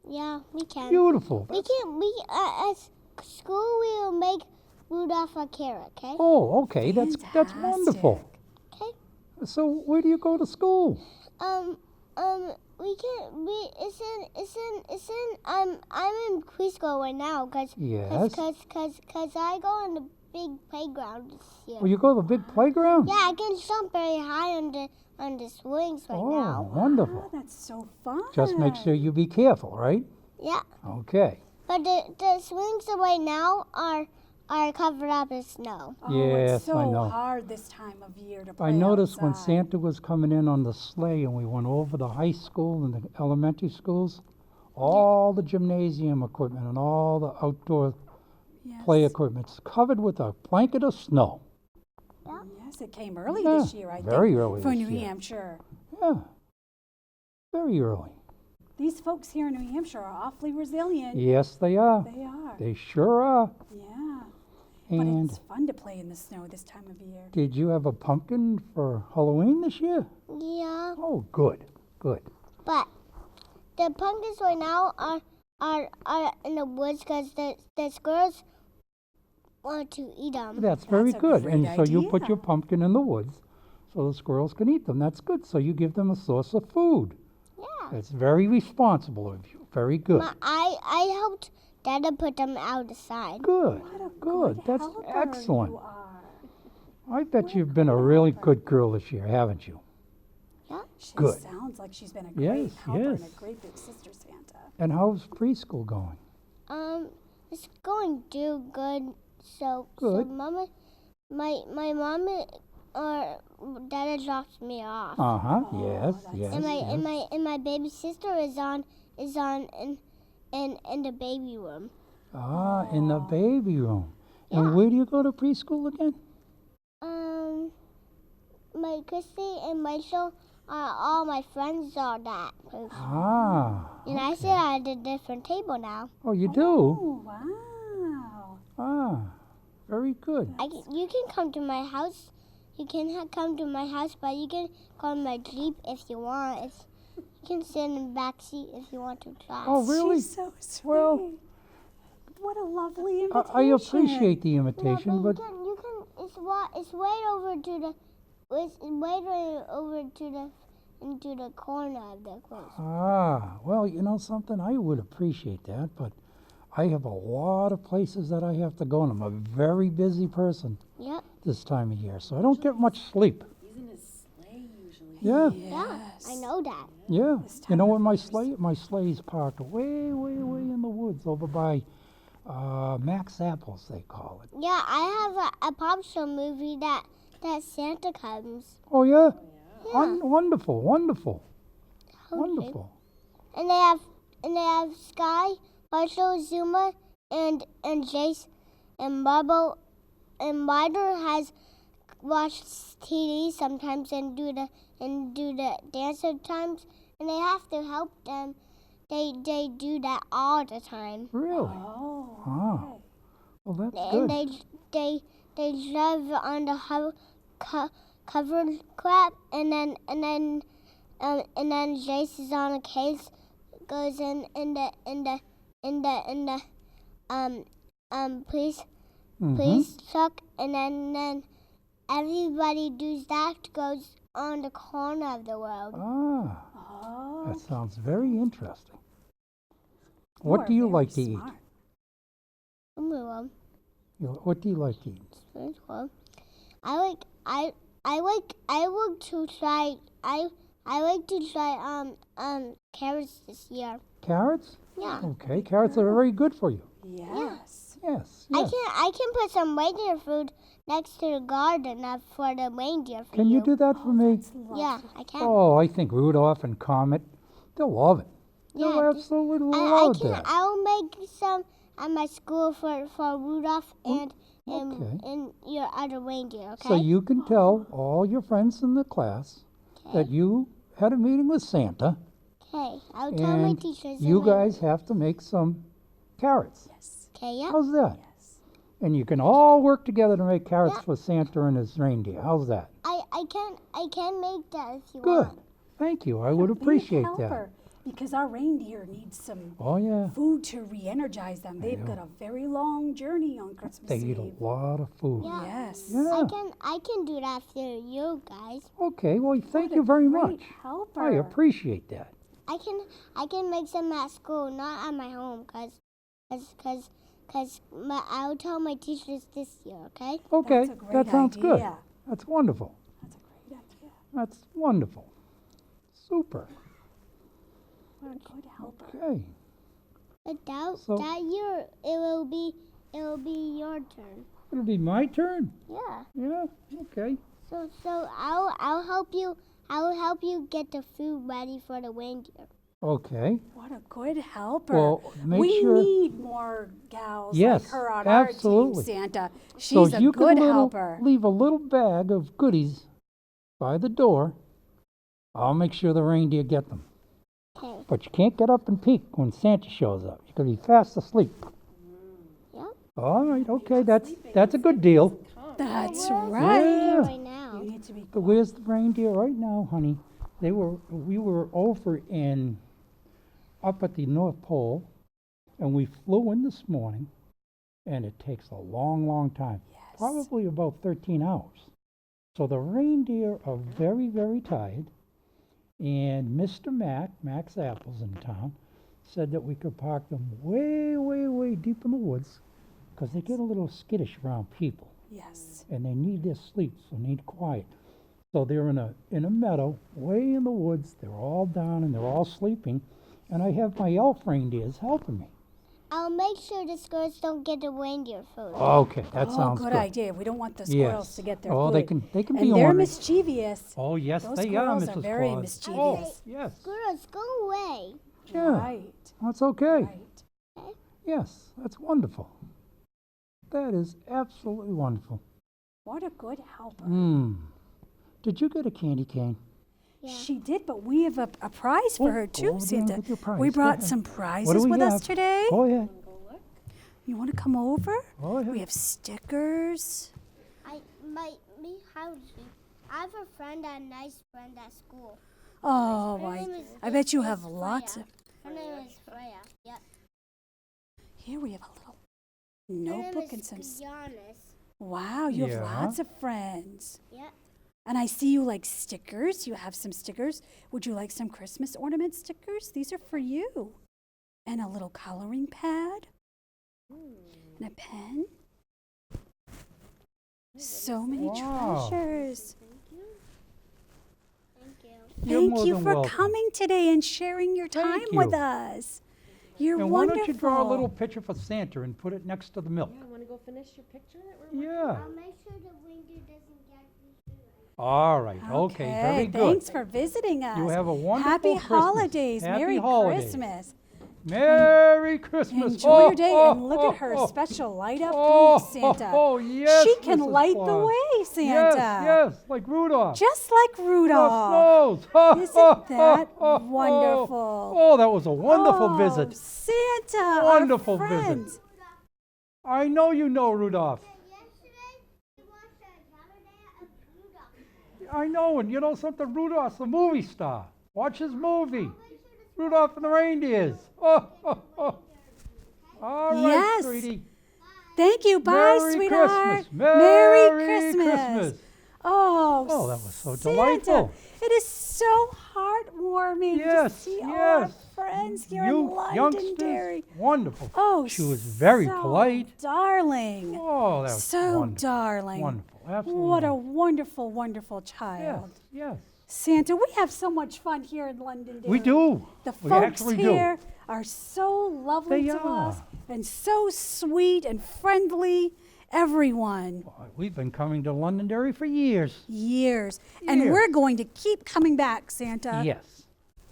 Yeah, we can. Beautiful. We can. We at school we will make Rudolph a carrot. Okay. Oh, okay. That's wonderful. Fantastic. Okay. So where do you go to school? We can. It's in. I'm in preschool right now, cause Yes. I go in the big playground this year. Well, you go to the big playground? Yeah, I can jump very high on the swings right Oh, now. wonderful. Oh, that's so fun. Just make sure you be careful, right? Yeah, Okay. but the swings right now are covered up in snow. Oh, Yes, it's so I know. hard this time of year to play I noticed when outside. Santa was coming in on the sleigh and we went over the high school and the elementary schools, all the gymnasium equipment and all the outdoor Yes. play equipment's covered with a blanket of snow. Yes, it came early Yeah, this year, I very think, early for this New year. Hampshire. Yeah. Very early. These folks here in New Hampshire are awfully resilient. Yes, they are. They are. They sure are. Yeah. But And it's fun to play in the snow this time of year. did you have a pumpkin for Halloween this year? Yeah, Oh, good. Good. but the pumpkins right now are in the woods because the squirrels want to eat them. That's very a good. great And so you put idea. your pumpkin in the woods so the squirrels can eat them. That's good. So you give them a source of food. Yeah. That's very responsible of you. Very good. I helped Dad to put them outside. Good. What a Good. That's helper excellent. You are. I bet you've been a really good girl this year, haven't you? She Good. sounds like she's been a great Yes, helper and a yes. great big sister Santa. And how's preschool going? It's going to good. So Good. Mama, my mom or Dad drops me off. Uh-huh. Oh, Yes, that's yes, and my and yes. my and my baby sister is on in the baby room. Ah, in the baby room. And Yeah. where do you go to preschool again? My Christy and Rachel are all my friends are that. Ah. And I sit okay. at a different table now. Oh, you do? Oh, wow. Ah, very good. You can come to my house. You can come to my house, but you can go in my Jeep if you want. You can sit in the back seat if you want to try. Oh, really? She's so sweet. Well, What a lovely invitation. I appreciate the invitation, Yeah, but you can. It's way over to the. It's way over to the into the corner of the clothes. well, you know something? I would appreciate that, but I have a lot of places that I have to go, and I'm a very busy person Yep. this time of year, so I don't get much sleep. He's in his sleigh usually. Yeah, Yeah, I know that. yeah. This You time know of where my year. sleigh's parked way, way, way in the woods over by Max Apples, they call it. Yeah, I have a pop show movie that Santa comes. Oh yeah, Yeah. wonderful, wonderful, Okay. wonderful. And they have Sky, Marshall, Zuma, and Jace, and Marble, and Ryder has watched TV sometimes and do the dance sometimes, and they have to help them. They do that all the time. Really? Oh, Ah. okay. Well, that's And good. they drive on the covered crap, and then Jace is on a case, goes in the police Mhm. truck, and then everybody does that goes on the corner of the world. Ah, Oh, that sounds very interesting. you What are do you very like to eat? smart. What do you like to eat? I like to try carrots this year. Carrots? Yeah. Okay, carrots are very good for you. Yes. Yes, I yes. can put some reindeer food next to the garden for the reindeer for Can you do that for me? That's lovely. Yeah, I can. Oh, I think Rudolph and Comet, they'll love it. They'll Yeah, absolutely I love can. that. I'll make some at my school for Rudolph and okay. and your other reindeer. Okay. So you can tell all your friends in the class that you had a meeting with Santa, Okay. I'll tell my and teachers. you and my- guys have to make some carrots. Yes. Okay. Yeah. How's that? Yes. And you can all work together to make carrots Yeah. for Santa and his reindeer. How's that? I can make that if you Good. want. Thank you. I would Be a appreciate that. helper, because our reindeer need some Oh, yeah. food to re-energize them. They've got a very long journey on Christmas They eat Eve. a lot of food. Yeah. Yes. Yeah. I can do that for you guys. Okay, well, thank What you a very great much. helper. I appreciate that. I can make some at school, not at my home, cause I'll tell my teachers this year. Okay. Okay, That's a great that sounds good. idea. That's wonderful. That's a great idea. That's wonderful. Super. What a good helper. Okay. But So- that year it will be your turn. It'll be my turn. Yeah. Yeah, okay. So I'll help you. I will help you get the food ready for the reindeer. Okay. What a good helper. Well, make we sure- need more gals Yes, like her on absolutely. our team, Santa. So She's a you good can helper. leave a little bag of goodies by the door. I'll make sure the reindeer get them. Okay. But you can't get up and peek when Santa shows up. You're going to be fast asleep. Yep. All right, okay, that's a good deal. That's Where's the right. reindeer Yeah. right now. You need to be But where's the reindeer right now, honey? We were over up at the North Pole, and we flew in this morning, and it takes a long, long time. Yes. Probably about 13 hours. So the reindeer are very, very tired, and Mr. Max Apples in town, said that we could park them way, way, way deep in the woods, because they get a little skittish around people. Yes. And they need their sleep, so they need quiet. So they're in a meadow, way in the woods. They're all down and they're all sleeping. And I have my elf reindeers helping me. I'll make sure the squirrels don't get the reindeer food. Okay, that sounds good good. idea. We don't want the squirrels Yes. to get their Oh, food. they can be And they're ornery. mischievous. Oh, yes, Those they are, squirrels Mrs. are very Claus. mischievous. Oh, yes. Squirrels, go away. Yeah, Right. that's okay. Right. Yeah, Yes, that's wonderful. That is absolutely wonderful. What a good helper. Did you get a candy cane? Yeah. She did, but we have a prize for her Go too, over there and Santa. get your prize. We Go brought ahead. some What do prizes we with us have? today. Go ahead. Go look. You want to come over? Go ahead. We have stickers. I have a friend, a nice friend at school. Oh, Her name is- I bet you is have lots of. Freya. Her name is Freya. Yep. Here we have a little Her name notebook is and some. Giannis. Wow, you have Yeah. lots of friends. Yep. And I see you like stickers. You have some stickers. Would you like some Christmas ornament stickers? These are for you. And a little coloring pad. And a pen. So many Wow. treasures. Thank you. You're Thank more you than for welcome. coming today and sharing your time Thank with you. us. You're And why wonderful. don't you draw a little picture for Santa and put it next to the milk? Yeah, want to go finish your picture that we're working Yeah. I'll make sure the reindeer doesn't get me. All right. Okay. Very good. Thanks for visiting us. You have a wonderful Happy Christmas. holidays. Happy Merry holidays. Christmas. Merry Christmas. Enjoy your day and look at her special light up booth, Santa. Oh, yes. She can Mrs. light the Claus. way, Santa. Yes, like Rudolph. Just like Rudolph. Rudolph's Isn't that wonderful? Oh, that was a wonderful Oh, visit. Santa. Wonderful our visit. friends. I know you know Rudolph. Yesterday, we watched another day of Rudolph. I know, and you know something? Rudolph's a movie star. Watch his movie. Rudolph and the Reindeers. Oh. All right, Yes. sweetie. Thank you. Bye, Merry sweetheart. Christmas. Merry Christmas. Oh, Oh, that was so Santa, delightful. It is so heartwarming Yes, to see all our yes. friends here in You Londonderry. youngsters, wonderful. Oh, She was very so polite. darling. Oh, that was So wonderful. darling. Wonderful, absolutely. What a wonderful. wonderful, wonderful child. Yes. Santa, we have so much fun here in Londonderry. We do. The We folks actually do. here are so lovely They to us are. and so sweet and friendly. Everyone. We've been coming to Londonderry for years. Years. And Years. we're going to keep coming back, Santa. Yes.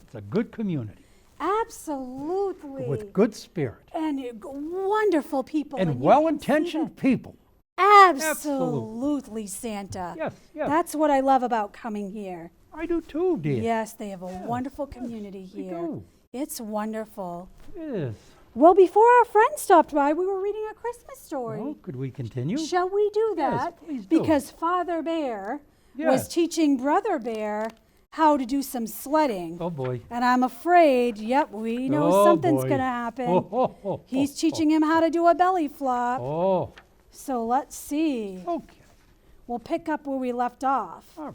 It's a good community Absolutely. with good spirit and wonderful people. and you can see well-intentioned people. that. Absolutely, Santa. Yes. That's what I love about coming here. I do too, dear. Yes, they have a wonderful community We here. do. It's wonderful. It is. Well, before our friend stopped by, we were reading a Christmas story. Well, could we continue? Shall we do Yes, that? please do. Because Father Bear was Yes. teaching Brother Bear how to do some sledding. Oh, boy. And I'm afraid, we know Oh, something's boy. going to happen. Oh. He's teaching him how to do a belly flop. Oh, So let's see. okay. We'll pick up where we left off. All right.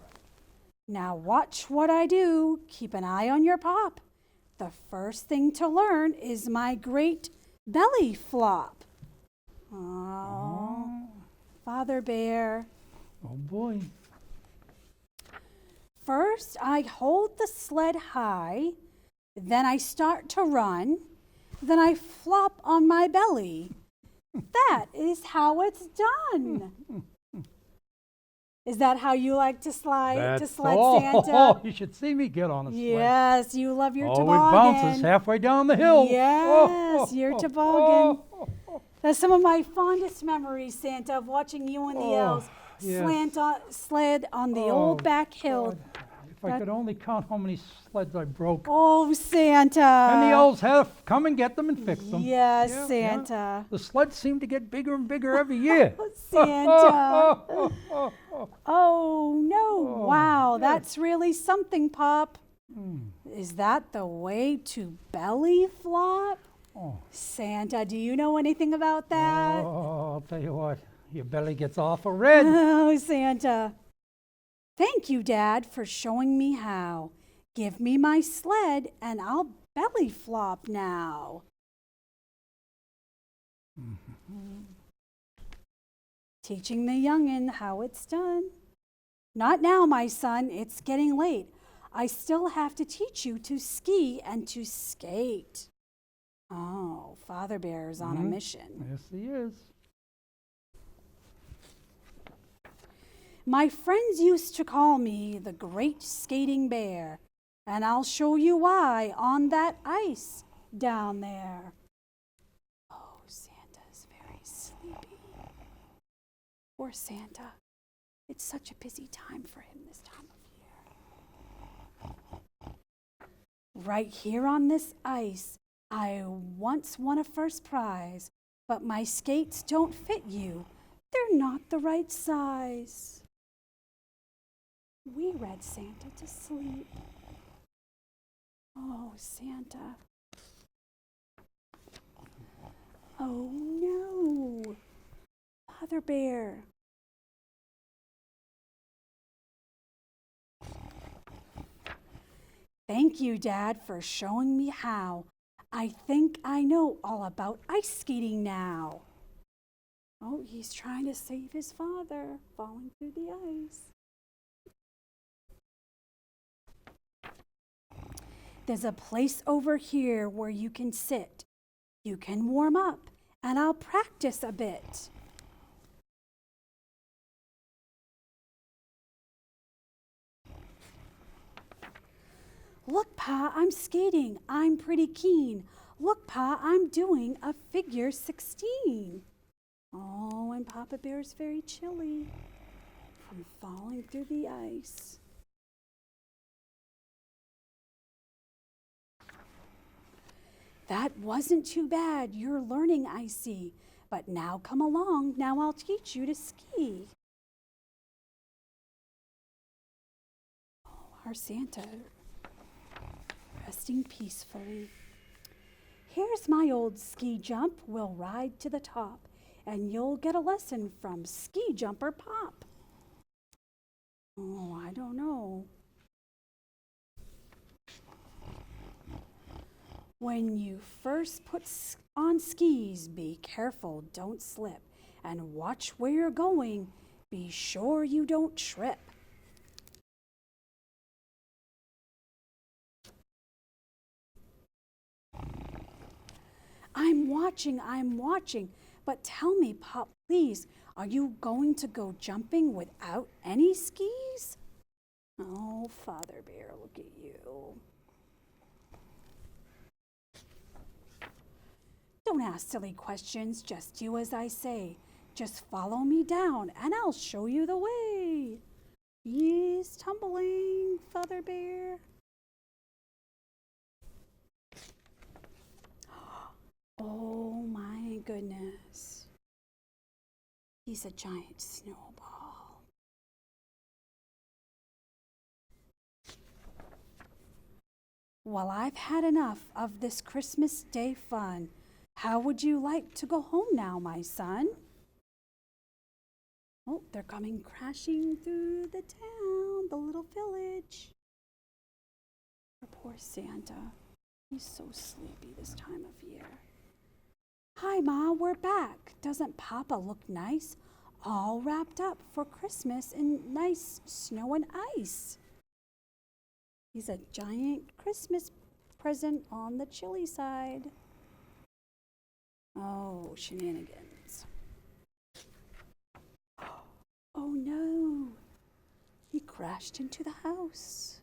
Now watch what I do. Keep an eye on your pop. The first thing to learn is my great belly flop. Oh, Father Bear. Oh, boy. First, I hold the sled high. Then I start to run. Then I flop on my belly. That is how it's done. Is that how you like to slide, That's sled all. Santa? You should see me get on a sled. Yes, you love your Oh, toboggan. it bounces halfway down the hill. Yes, your toboggan. oh. That's some of my fondest memories, Santa, of watching you and the Oh, elves yes. sled on the Oh, old back hill. God. If I could only count how many sleds I broke. Oh, Santa. And the elves have come and get them and fix them. Yes, Yeah, yeah. Santa. The sleds seem to get bigger and bigger every year. Santa. Oh, no. Oh, Wow, yes. that's really something, Pop. Is that the way to belly flop? Oh. Santa, do you know anything about that? Oh, I'll tell you what, your belly gets awful red. Oh, Santa. Thank you, Dad, for showing me how. Give me my sled and I'll belly flop now. Teaching the youngin' how it's done. Not now, my son, it's getting late. I still have to teach you to ski and to skate. Oh, Father Bear is on a mission. Yes, he is. My friends used to call me the Great Skating Bear, and I'll show you why on that ice down there. Oh, Santa's very sleepy. Poor Santa. It's such a busy time for him this time of year. Right here on this ice, I once won a first prize, but my skates don't fit you. They're not the right size. We read Santa to sleep. Oh, Santa. Oh, no. Father Bear. Thank you, Dad, for showing me how. I think I know all about ice skating now. Oh, he's trying to save his father, falling through the ice. There's a place over here where you can sit. You can warm up, and I'll practice a bit. Look, Pa, I'm skating. I'm pretty keen. Look, Pa, I'm doing a figure 16. Oh, and Papa Bear's very chilly from falling through the ice. That wasn't too bad. You're learning, I see. But now come along. Now I'll teach you to ski. Oh, our Santa resting peacefully. Here's my old ski jump. We'll ride to the top, and you'll get a lesson from Ski Jumper Pop. Oh, I don't know. When you first put on skis, be careful, don't slip, and watch where you're going. Be sure you don't trip. I'm watching, but tell me, Pop, please, are you going to go jumping without any skis? Oh, Father Bear, look at you. Don't ask silly questions, just do as I say. Just follow me down and I'll show you the way. He's tumbling, Father Bear. Oh my goodness. He's a giant snowball. Well, I've had enough of this Christmas Day fun. How would you like to go home now, my son? Oh, they're coming crashing through the town, the little village. Poor Santa. He's so sleepy this time of year. Hi, Ma, we're back. Doesn't Papa look nice? All wrapped up for Christmas in nice snow and ice. He's a giant Christmas present on the chilly side. Oh, shenanigans. Oh no, he crashed into the house.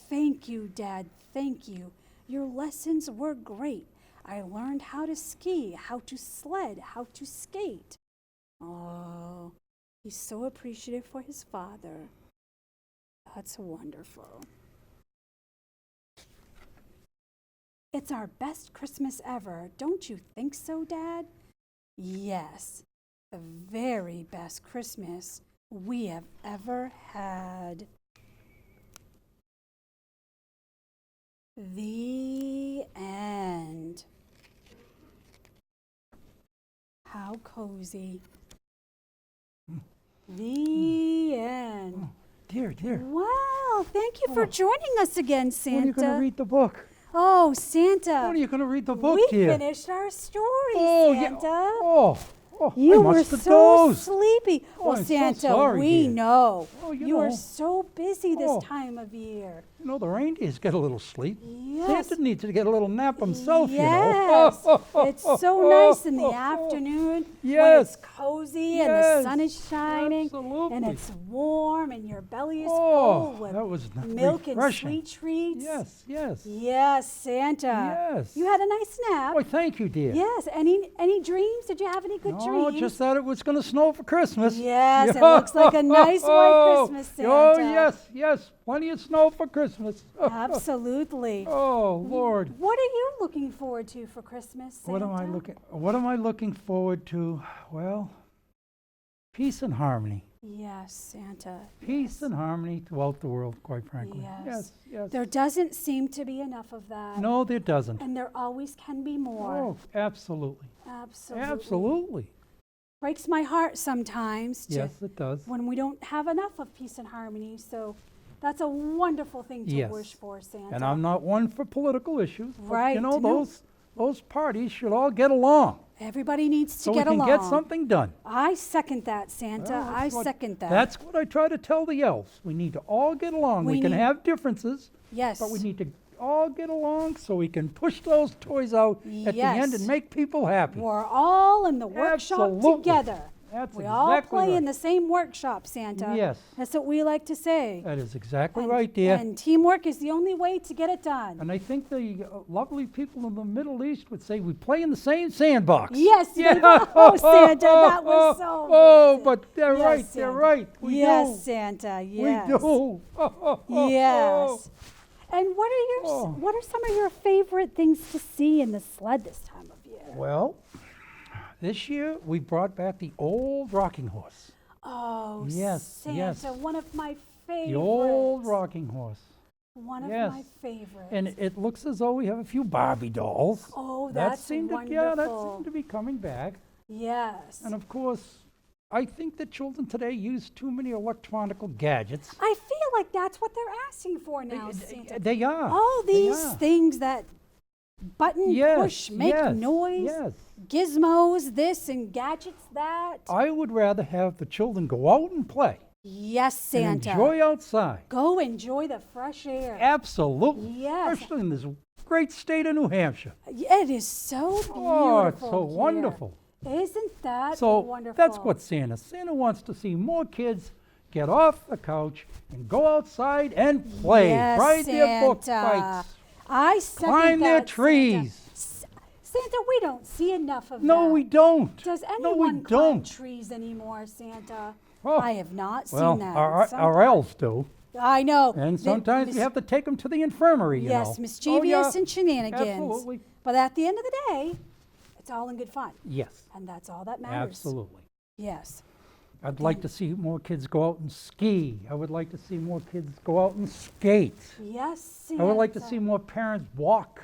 Thank you, Dad, thank you. Your lessons were great. I learned how to ski, how to sled, how to skate. Oh, he's so appreciative for his father. That's wonderful. It's our best Christmas ever. Don't you think so, Dad? Yes, the very best Christmas we have ever had. The end. How cozy. The end. Oh, dear. Wow, thank you for joining us again, Santa. When are you going to read the book? Oh, Santa. When are you going to read the book, we dear? finished our story, Oh, Santa. Yeah. Oh, I You were must have so dozed. sleepy. Oh, Well, I'm so Santa, sorry, we dear. know. Oh, you You are know. so busy this Oh. time of year. You know, the reindeers get a little sleep. Yes. Santa needs to get a little nap himself, Yes. you know. It's so nice in the afternoon when Yes. it's cozy and the sun Yes. is shining Absolutely. and it's warm and your belly is Oh, full with that was milk and refreshing. sweet treats. Yes, yes. Yes, Santa. Yes. You had a nice nap. Why, thank you, dear. Yes. Any dreams? Did you have any good No, dreams? just that it was going to snow for Christmas. Yes, it looks like a nice white Christmas, Santa. Oh, yes, yes. Plenty of snow for Christmas. Absolutely. Oh, Lord. What are you looking forward to for Christmas, Santa? What am I looking forward to? Well, peace and harmony. Yes, Santa. Peace and harmony throughout the world, quite frankly. Yes. Yes, yes. There doesn't seem to be enough of that. No, there doesn't. And there always can be more. Oh, absolutely. Absolutely. Absolutely. Breaks my heart sometimes Yes, it does. when we don't have enough of peace and harmony. So that's a wonderful thing to Yes. wish for, Santa. And I'm not one for political issues. But, Right, you know, no. those parties should all get along Everybody needs to so we get can along. get something done. I second that, Santa. Well, I that's what- second that. That's what I try to tell the elves. We need to all get along. We We can need- have differences, Yes. but we need to all get along so we can push those toys out at the end Yes. and make people happy. We're all in the workshop Absolutely. together. That's We all exactly play right. in the same workshop, Santa. Yes. That's what we like to say. That is exactly And- right, dear. And teamwork is the only way to get it done. And I think the lovely people in the Middle East would say we play in the same sandbox. Yes, Yeah. they do. Oh, Santa, that was so Oh, good. but they're Yes, right. They're Santa. right. We Yes, do. Santa. Yes. We do. Yes. And what are Oh. what are some of your favorite things to see in the sled this time of year? Well, this year we brought back the old rocking horse. Oh, Yes, Santa, yes. one of my favorites. The old rocking horse. One of yes. my favorites. And it looks as though we have a few Barbie dolls. Oh, that that's seemed wonderful. that seemed to be coming back. Yes. And of course, I think that children today use too many electronic gadgets. I feel like that's what they're asking for now, Santa. They are. All They these are. things that button Yes, push, make yes, noise, Yes. gizmos, this and gadgets, that. I would rather have the children go out and play Yes, and Santa. enjoy outside. Go enjoy the fresh air. Absolutely. Yes. Especially in this great state of New Hampshire. It is so beautiful. Oh, it's so here. wonderful. Isn't that So wonderful? that's what Santa wants to see more kids get off the couch and go outside and play, Yes, ride their book Santa. bikes, I second climb their that, trees. Santa, we don't see enough of that. No, we don't. Does no, we anyone climb don't. trees anymore, Santa? Oh, I have not Well, seen that. our elves do. I know. And The sometimes we have to take them to the infirmary, you know. Yes, mischievous yeah, and shenanigans. Absolutely. But at the end of the day, it's all in good fun. Yes, And that's all that matters. absolutely. Yes. I'd like to see more kids go out and ski. I would like to see more kids go out and skate. Yes, Santa. I would like to see more parents walk.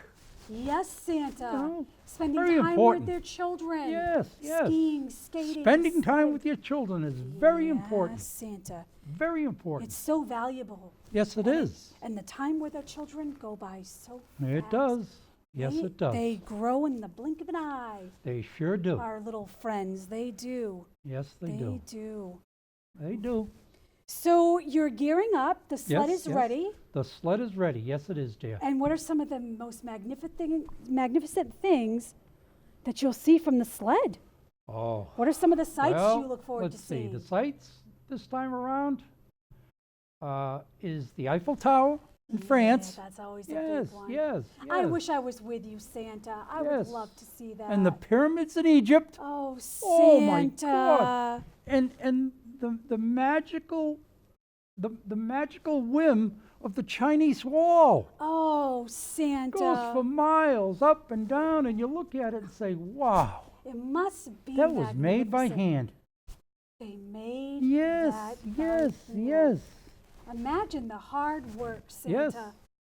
Yes, Santa. You know, Spending very time important. with their children. Yes, yes. Skiing, skating. Spending time sledding. with your children is very Yes, important. Santa. Very important. It's so valuable. Yes, it and is. And the time with our children go by so fast. It does. Yes, They- it does. They grow in the blink of an eye. They sure do. Our little friends, they do. Yes, they They do. do. They do. So you're gearing up. The sled Yes, is yes. ready. The sled is ready. Yes, it is, dear. And what are some of the most magnificent things that you'll see from the sled? Oh. What are some of the sights Well, you look forward let's to see. seeing? The sights this time around is the Eiffel Tower in France. Yeah, that's always a Yes, big one. yes, I yes. wish I was with you, Santa. I Yes. would love to see that. And the pyramids in Egypt. Oh, Santa. Oh, my God. And the magical whim of the Chinese wall. Oh, Santa. Goes for miles up and down, and you look at it and say, wow, It must be that was made by magnificent. hand. They made Yes, that by yes, hand. yes. Imagine the hard work, Santa, Yes.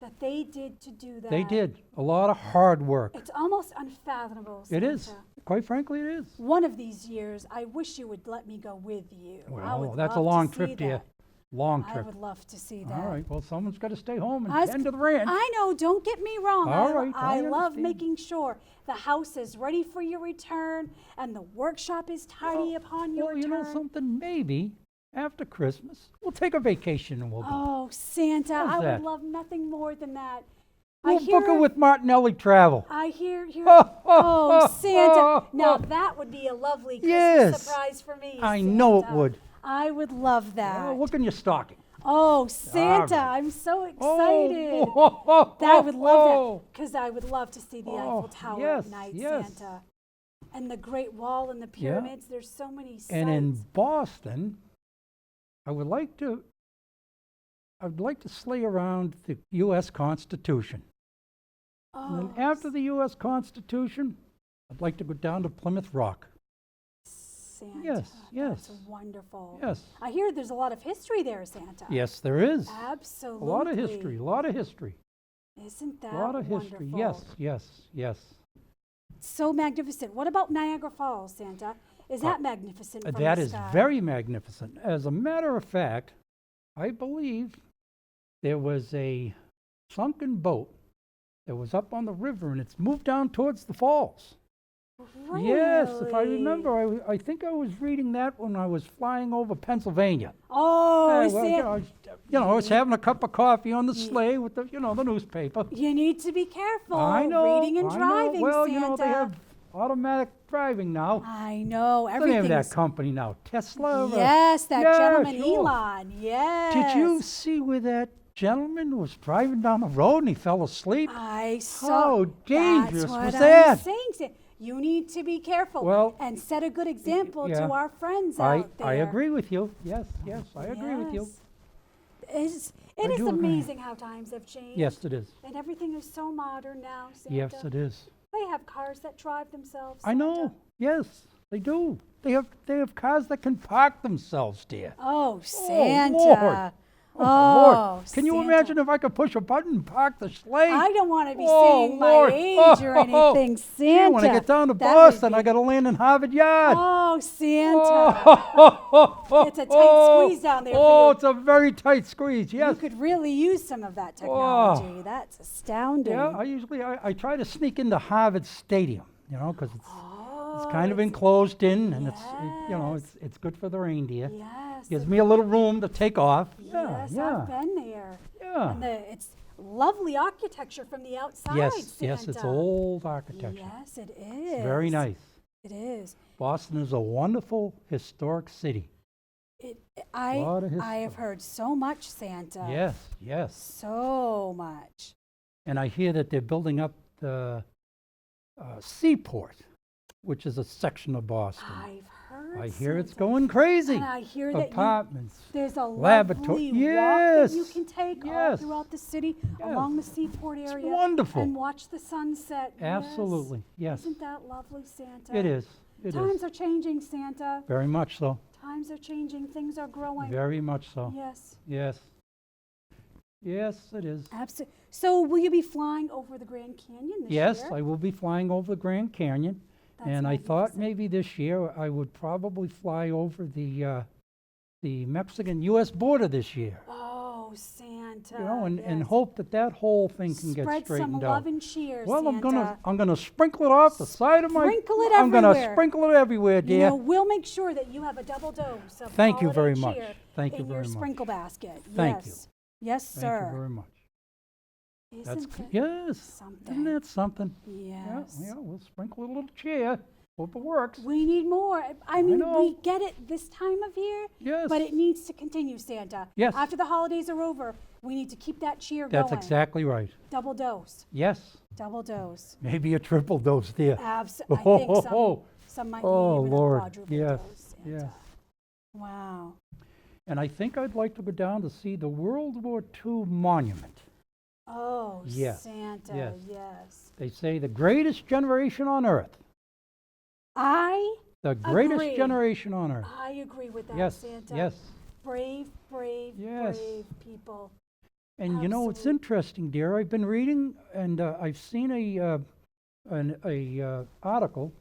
that they did to do that. They did a lot of hard work. It's almost unfathomable, It Santa. is. Quite frankly, it is. One of these years, I wish you would let me go with you. I Well, would that's a love to long see trip, dear. that. long I trip. would love to see that. All right, well, someone's got to stay home and I was- tend to the ranch. I know, don't get me wrong. All right, I I love understand. making sure the house is ready for your return and the workshop is tidy upon your Well, you return. know something, maybe after Christmas, we'll take a vacation and we'll go. Oh, Santa, How's I that? would love nothing more than that. We'll book it with Martinelli Travel. I hear. Oh, Oh, Santa! oh, Now oh. that would be a lovely Christmas Yes. surprise for me. I know it Santa. would. I would love that. Well, look in your stocking. Oh, Santa! right. I'm so excited. Oh, I would love oh. that because I would love to see the Eiffel Tower yes, at night, yes. Santa. And the Great Wall and the pyramids. There's so many sights. And in Boston, I'd like to sleigh around the U.S. Constitution. And then after the U.S. Constitution, I'd like to go down to Plymouth Rock. Santa. Yes, yes. That's wonderful. Yes. I hear there's a lot of history there, Santa. Yes, there is. Absolutely. A lot of history, a lot of history. Isn't that A lot of wonderful? history. Yes, yes, yes. So magnificent. What about Niagara Falls, Santa? Is that magnificent from That the is sky? very magnificent. As a matter of fact, I believe there was a sunken boat that was up on the river and it's moved down towards the falls. Really? Yes, if I remember, I think I was reading that when I was flying over Pennsylvania. Oh, Well, Santa. I was having a cup of coffee on the sleigh with the newspaper. You need to be careful. I know. Reading and I know. driving, Well, Santa. they have automatic driving now. I know. What's the name of Everything's. that company now? Tesla? or- Yes, that Yeah, gentleman sure. Elon. Yes. Did you see where that gentleman was driving down the road and he fell asleep? I saw. How dangerous That's what was I'm that? saying, Santa. You need to be careful. Well, and set a good example yeah. to our friends I out there. I agree with you. Yes, yes, I agree with you. It I is do agree. amazing how times have changed. Yes, it is. And everything is so modern now, Santa. Yes, it is. They have cars that drive themselves. I know. Santa. Yes, they do. They have cars that can park themselves, dear. Oh, Santa. Lord. Oh, Oh, Lord. Can you Santa. imagine if I could push a button and park the sleigh? I don't want to be Oh, saying Lord. my age or anything, Gee, Santa. when I get down to That would Boston, I be- got to land in Harvard Yard. Oh, Santa. Oh, It's a tight squeeze down there for Oh, you. it's a very tight squeeze, yes. You could really use some of that technology. That's astounding. Yeah, I try to sneak into Harvard Stadium, because it's kind of it's- enclosed in, and Yes. it's good for the reindeer. Yes. Gives me a little room to take off. Yes, yeah, I've been there. yeah. And it's lovely architecture from the outside, Yes, yes, it's Santa. old architecture. Yes, it is. It's very nice. It is. Boston is a wonderful historic city. Lot of I have history. heard so much, Santa. Yes, yes. So much. And I hear that they're building up the seaport, which is a section of Boston. I've heard. I hear it's Santa. going crazy. And I hear that Apartments. there's a laboratory- lovely walk that you Yes, can take all yes. throughout the city, Yes. along the seaport It's area, wonderful. and watch the sunset. Yes. Absolutely, yes. Isn't that lovely, Santa? It is. It Times is. are changing, Santa. Very much so. Times are changing. Things are growing. Very much so. Yes. Yes. Yes, it is. Absolutely. So, will you be flying over the Grand Canyon this Yes, year? I will be flying over the Grand Canyon. That's And I thought magnificent. maybe this year I would probably fly over the Mexican-U.S. border this year. Oh, Santa. And yes. hope that whole thing can get Spread some straightened love out. and cheer, Well, Santa. I'm gonna sprinkle it off the side of my. Sprinkle it I'm gonna everywhere. sprinkle it everywhere, You dear. know, we'll make sure that you have a double dose of Thank you holiday very much. cheer Thank you in very your much. sprinkle basket. Thank you. Yes. Yes, Thank sir. you very much. That's Isn't it yes. something? Isn't that something? Yes. Yeah, we'll sprinkle a little cheer. Hope it works. We need more. I mean, know. we get it this time of year, Yes. but it needs to continue, Santa. Yes. After the holidays are over, we need to keep that cheer That's going. exactly right. Double dose. Yes. Double dose. Maybe a triple dose, dear. I think some might Oh, be even Lord. a quadruple Yes, dose, Santa. yes. Wow. And I think I'd like to go down to see the World War II monument. Oh, Yes, Santa, yes. yes. They say the greatest generation on earth. The greatest Agree. generation on earth. I agree with that, Yes, Santa. yes. Brave, brave, Yes. brave people. And it's Absolutely. interesting, dear. I've been reading, and I've seen an article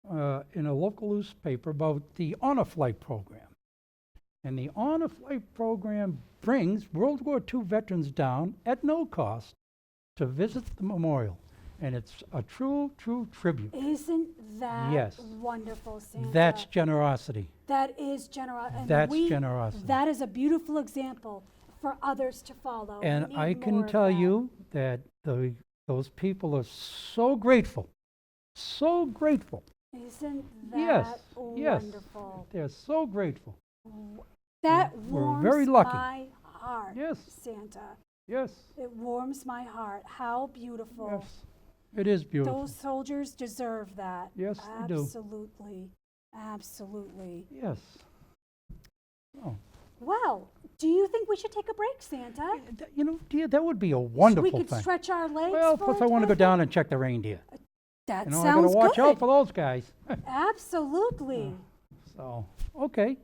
in a local newspaper about the honor flight program. And the Honor Flight program brings World War II veterans down at no cost to visit the memorial. And it's a true tribute. Isn't that Yes. wonderful, Santa? That's generosity. That is generosity. That's generosity. That is a beautiful example for others to follow. We And need I more can of tell that. you that those people are so grateful. So grateful. Isn't Yes, that yes. wonderful? They're so grateful. That We're warms very lucky. my heart, Yes. Santa. Yes. It warms my heart. How beautiful. Yes. It is beautiful. Those soldiers deserve that. Yes, they do. Absolutely. Absolutely. Yes. Oh. Well, do you think we should take a break, Santa? You know, dear, that would be a So wonderful we could thing. stretch our legs Well, for plus a I want to go bit? down and check the reindeer. That You know, I sounds gotta watch good. out for those guys. Absolutely. So, okay.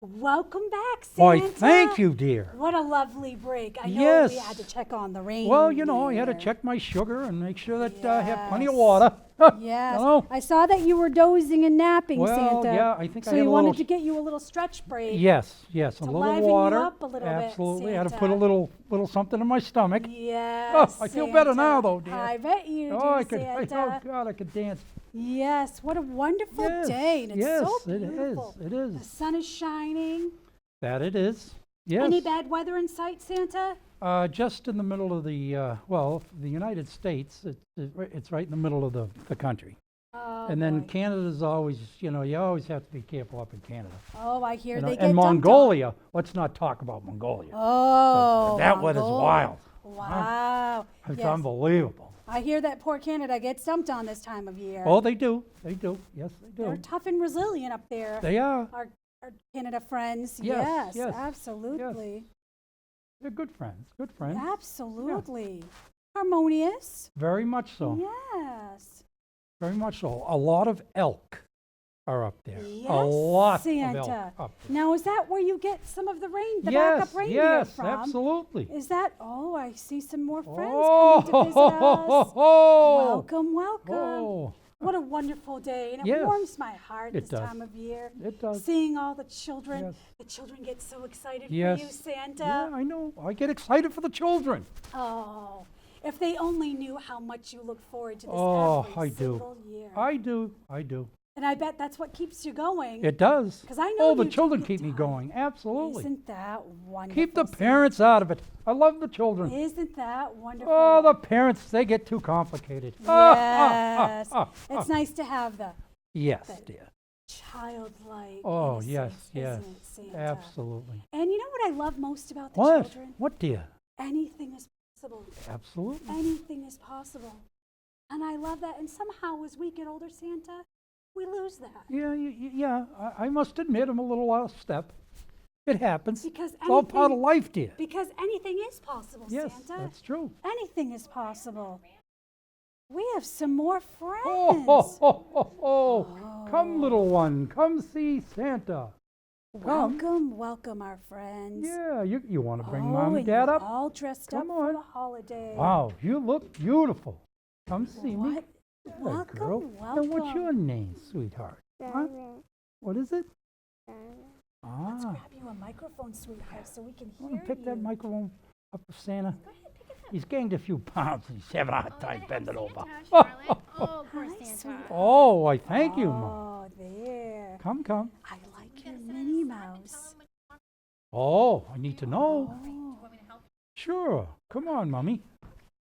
Welcome back, Santa. Why, thank you, dear. What a lovely break. I know we Yes. had to check on the reindeer. Well, you know, I had to check my sugar and make sure that I had plenty of Yes. water. Yes. You know? I saw that you were dozing and napping, Well, Santa. yeah, I think so I had we a wanted little to get you a little stretch break. Yes, yes, a To little liven you water. up a little bit, Absolutely. I had to put a Santa. little something in my stomach. Yes. I feel better now, Santa. though, dear. I bet you Oh, do, I could. Santa. Oh God, I could dance. Yes. What a wonderful Yes, day, and it's yes, so beautiful. it The is. sun is shining. That it is. Yes. Any bad weather in sight, Santa? Just in the middle of the the United States. It's right in the middle of the country. Oh, And then boy. Canada's always, you know, you always have to be careful up in Canada. Oh, I hear You know, they get and dumped on. Mongolia. Let's not talk about Mongolia. Oh, that weather's Mongolia. wild. Wow. It's Yes. unbelievable. I hear that poor Canada gets dumped on this time of year. Oh, they do. They do. Yes, they They're do. tough and resilient up there. They are. Our Canada friends. Yes, yes, absolutely. They're good friends. Good friends. Absolutely. Harmonious. Very much so. Yes. Very much so. A lot of elk are up there. Yes, a lot Santa. of elk up there. Now, is that where you get some of the yes, backup reindeer yes, from? absolutely. Is that? Oh, I see some more friends Oh, coming to visit us. Welcome, welcome. Oh, What a wonderful day, and it Yes, warms my heart it this does. time of year. it does. Seeing all the children, Yes. the children get so excited for Yes. you, Santa. Yeah, I know. I get excited for the children. Oh, if they only knew how much you look forward to this Oh, every I do. single year. I do. I do. And I bet that's what keeps you going. It does. 'Cause I know Oh, the you children take keep me time. going. Absolutely. Isn't that wonderful? Keep the Santa? parents out of it. I love the children. Isn't that wonderful? Oh, the parents, they get too complicated. Yes. It's ah. nice to have the Yes, that- dear. childlike Oh, innocence, yes, yes. isn't it, Santa? Absolutely. And you know what I love most about the What? children? What, dear? Anything is possible. Absolutely. Anything is possible. And I love that. And somehow, as we get older, Santa, we lose that. Yeah, yeah. I must admit, I'm a little out of step. It happens. Because It's all part of anything- life, dear. Because anything is possible, Yes, Santa. that's true. Anything is possible. We have some more friends. Oh, ho, ho, ho, ho. Come, little one. Come see Santa. Come. Welcome, welcome, our friends. Yeah, you want to bring Oh, mom and and dad you're up? all dressed Come up for on. the holiday. Wow, you look beautiful. Come see me. What? Good Welcome, girl. welcome. And what's your name, sweetheart? Huh? What is it? Let's Ah, grab you a microphone, sweetheart, so we can want hear to pick you. that microphone up for Santa? Go ahead, pick it up. He's gained a few pounds and he's having a hard time bending over. Charlotte. Oh, poor Hi, Santa. sweetheart. Oh, I thank you, Mom. Oh, there. Come, come. I like your Minnie Mouse. Oh, I need to know. Oh. Do you want me to help? Sure. Come on, Mommy.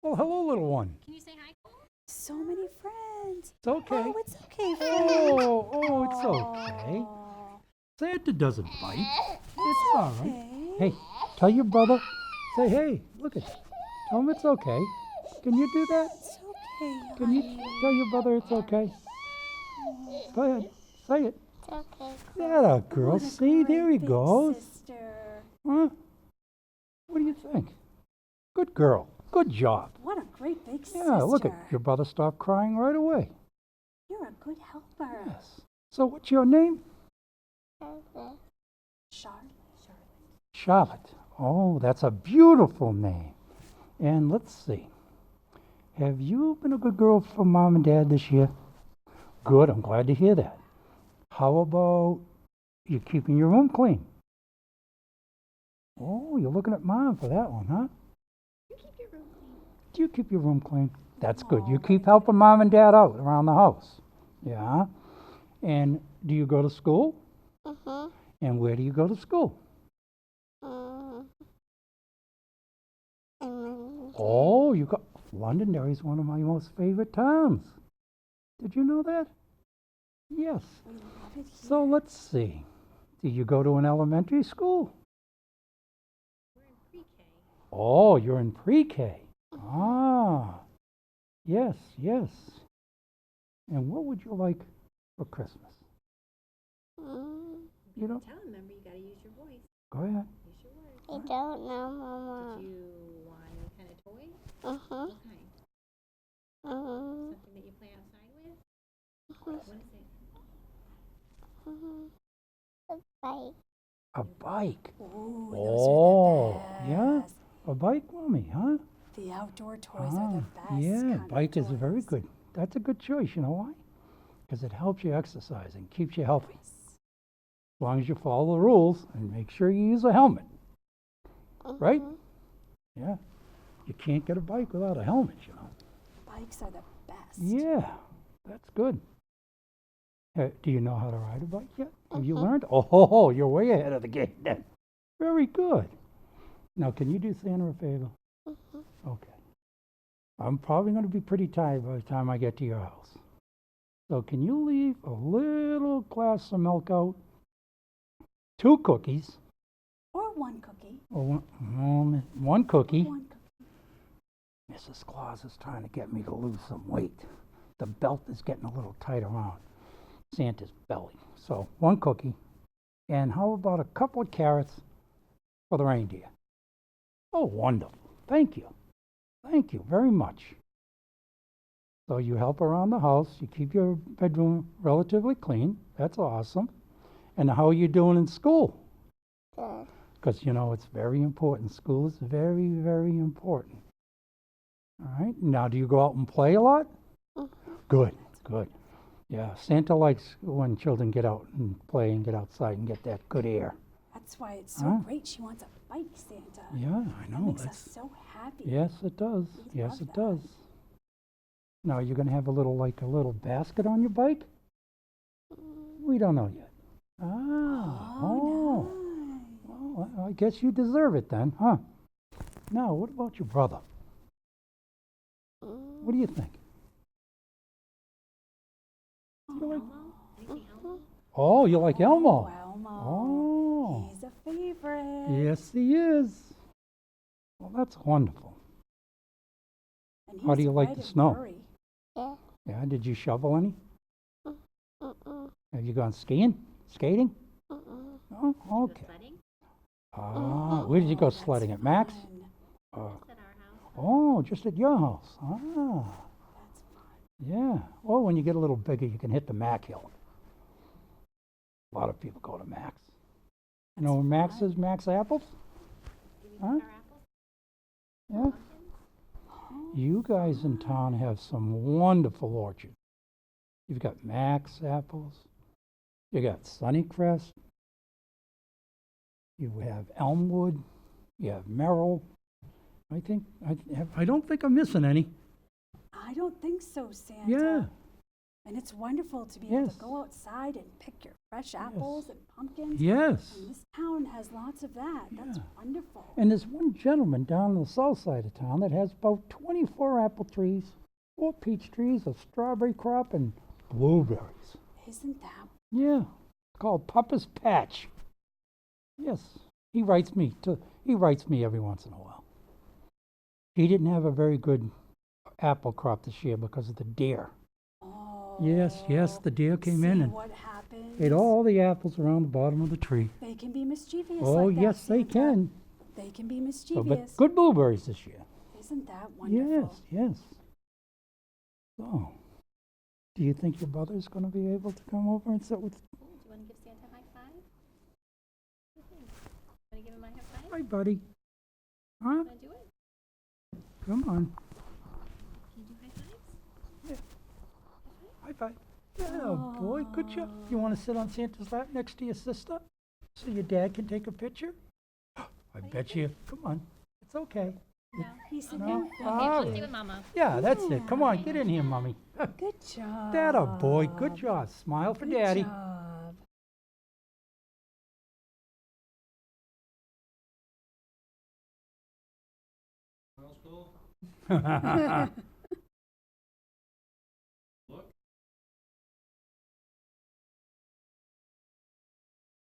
Well, hello, little one. Can you say hi, Cole? So many friends. It's okay. Oh, it's okay, friend. Oh, it's okay. Oh, Santa doesn't bite. It's all right. okay. Hey, tell your brother. Say, hey, look at. Tell him it's okay. Can you do that? It's okay. Can you honey. tell your brother it's okay? Go ahead. Say it. Okay. That a girl. What a See, there he great big goes. Sister. Huh? What do you think? Good girl. Good job. What a great big sister. Yeah, look at your brother stopped crying right away. You're a good helper. Yes. So what's your name? Charlotte. Charlotte. Oh, that's a beautiful name. And let's see. Have you been a good girl for Mom and Dad this year? Good, I'm glad to hear that. How about you keeping your room clean? Oh, you're looking at Mom for that one, huh? You keep your room clean. Do you keep your room clean? That's good. Aw, You very keep helping Mom and Dad out around the house. Yeah? And do you go to school? Mhm. And where do you go to school? Mm. And Oh, you go. Londonderry is one of my most favorite towns. Did you know that? Yes. We love it here. So let's see. Do you go to an elementary school? We're in pre-K. Oh, you're in pre-K. Ah, yes, yes. And what would you like for Christmas? Mm. You know, Tell him, remember, you gotta use your voice. go ahead. Use your words. I don't know, Mama. Did you want any kind of toy? Mhm. What kind? Mhm. Something that you play outside with? What is it? Mhm. A bike. A bike. Ooh, those Oh, are the yeah? best. A bike, Mommy, huh? The outdoor toys are the best. Yeah, kind of bike is very toys. good. That's a good choice. You know why? Because it helps you exercise and keeps you healthy. As long as you follow the rules and make sure you use a helmet. Right? Mhm. Yeah. You can't get a bike without a helmet, you know. Bikes are the best. Yeah, that's good. Do you know how to ride a bike yet? Have you Mhm. learned? Oh, you're way ahead of the game then. Very good. Now, can you do Santa a favor? Mhm. Okay. I'm probably going to be pretty tired by the time I get to your house. So can you leave a little glass of milk out? 2 cookies. Or one cookie. Or one cookie. One cookie. Mrs. Claus is trying to get me to lose some weight. The belt is getting a little tight around Santa's belly. So 1 cookie. And how about a couple of carrots for the reindeer? Oh, wonderful. Thank you. Thank you very much. So you help around the house. You keep your bedroom relatively clean. That's awesome. And how are you doing in school? Good. Because, you know, it's very important. School is very, very important. All right. Now, do you go out and play a lot? Mhm. Good, good. Yeah, Santa likes when children get out and play and get outside and get that good air. That's why it's so Huh? great. She wants a bike, Santa. Yeah, I That know. makes us That's, so happy. yes, it does. We Yes, love it that. does. Now, you're going to have a little basket on your bike? We don't know yet. Ah, Oh, Well, I guess you deserve it then, huh? Now, what about your brother? What do you think? You like- Elmo? Anything Elmo? Oh, you like Elmo? Elmo. Oh, He's a favorite. yes, he is. Well, that's wonderful. And How do he's you like red the and snow? furry. Yeah. Yeah, did you shovel any? Mm-mm. Have you gone skiing? Skating? Mm-mm. Oh, Go okay. sledding? Ah, where did you go Oh, that's sledding? At Max? fun. Uh, Just at our house. oh, just at your house. Ah, That's fun. yeah. Well, when you get a little bigger, you can hit the Mac Hill. A lot of people go to Max. You know where Max fun. is? Max Apples? Do we Huh? pick our apples? Yeah. Pumpkins? Oh, You guys in town have some wonderful orchards. You've got Max Apples. You got Sunnycrest. You have Elmwood. You have Merrill. I don't think I'm missing any. I don't think so, Santa. Yeah. And it's wonderful to be able Yes. to go outside and pick your fresh apples and pumpkins. Yes. And this town has lots of that. That's Yeah. wonderful. And there's one gentleman down on the south side of town that has about 24 apple trees, 4 peach trees, a strawberry crop, and blueberries. Isn't that? Yeah. It's called Papa's Patch. Yes. He writes me every once in a while. He didn't have a very good apple crop this year because of the deer. Oh. Yes, the deer came in see and what happens? ate all the apples around the bottom of the tree. They can be mischievous. Oh, like that, yes, they Santa. can. They can be So, mischievous. but good blueberries this year. Isn't that wonderful? Yes, yes. So, do you think your brother's going to be able to come over and sit with? Do you want to give Santa a high five? What do you think? Want to give him a high five? Hi, buddy. Huh? Want to do it? Come on. Can you do five. Yeah, boy, good job. You want to sit on Santa's lap next to your sister so your dad can take a picture? I bet you. Come on. It's okay. No. He's No? no. Okay, All she'll right. stay with Mama. Yeah, that's it. Come on, get in here, Mommy. Good job. That a boy. Good job. Smile for Good Daddy. job.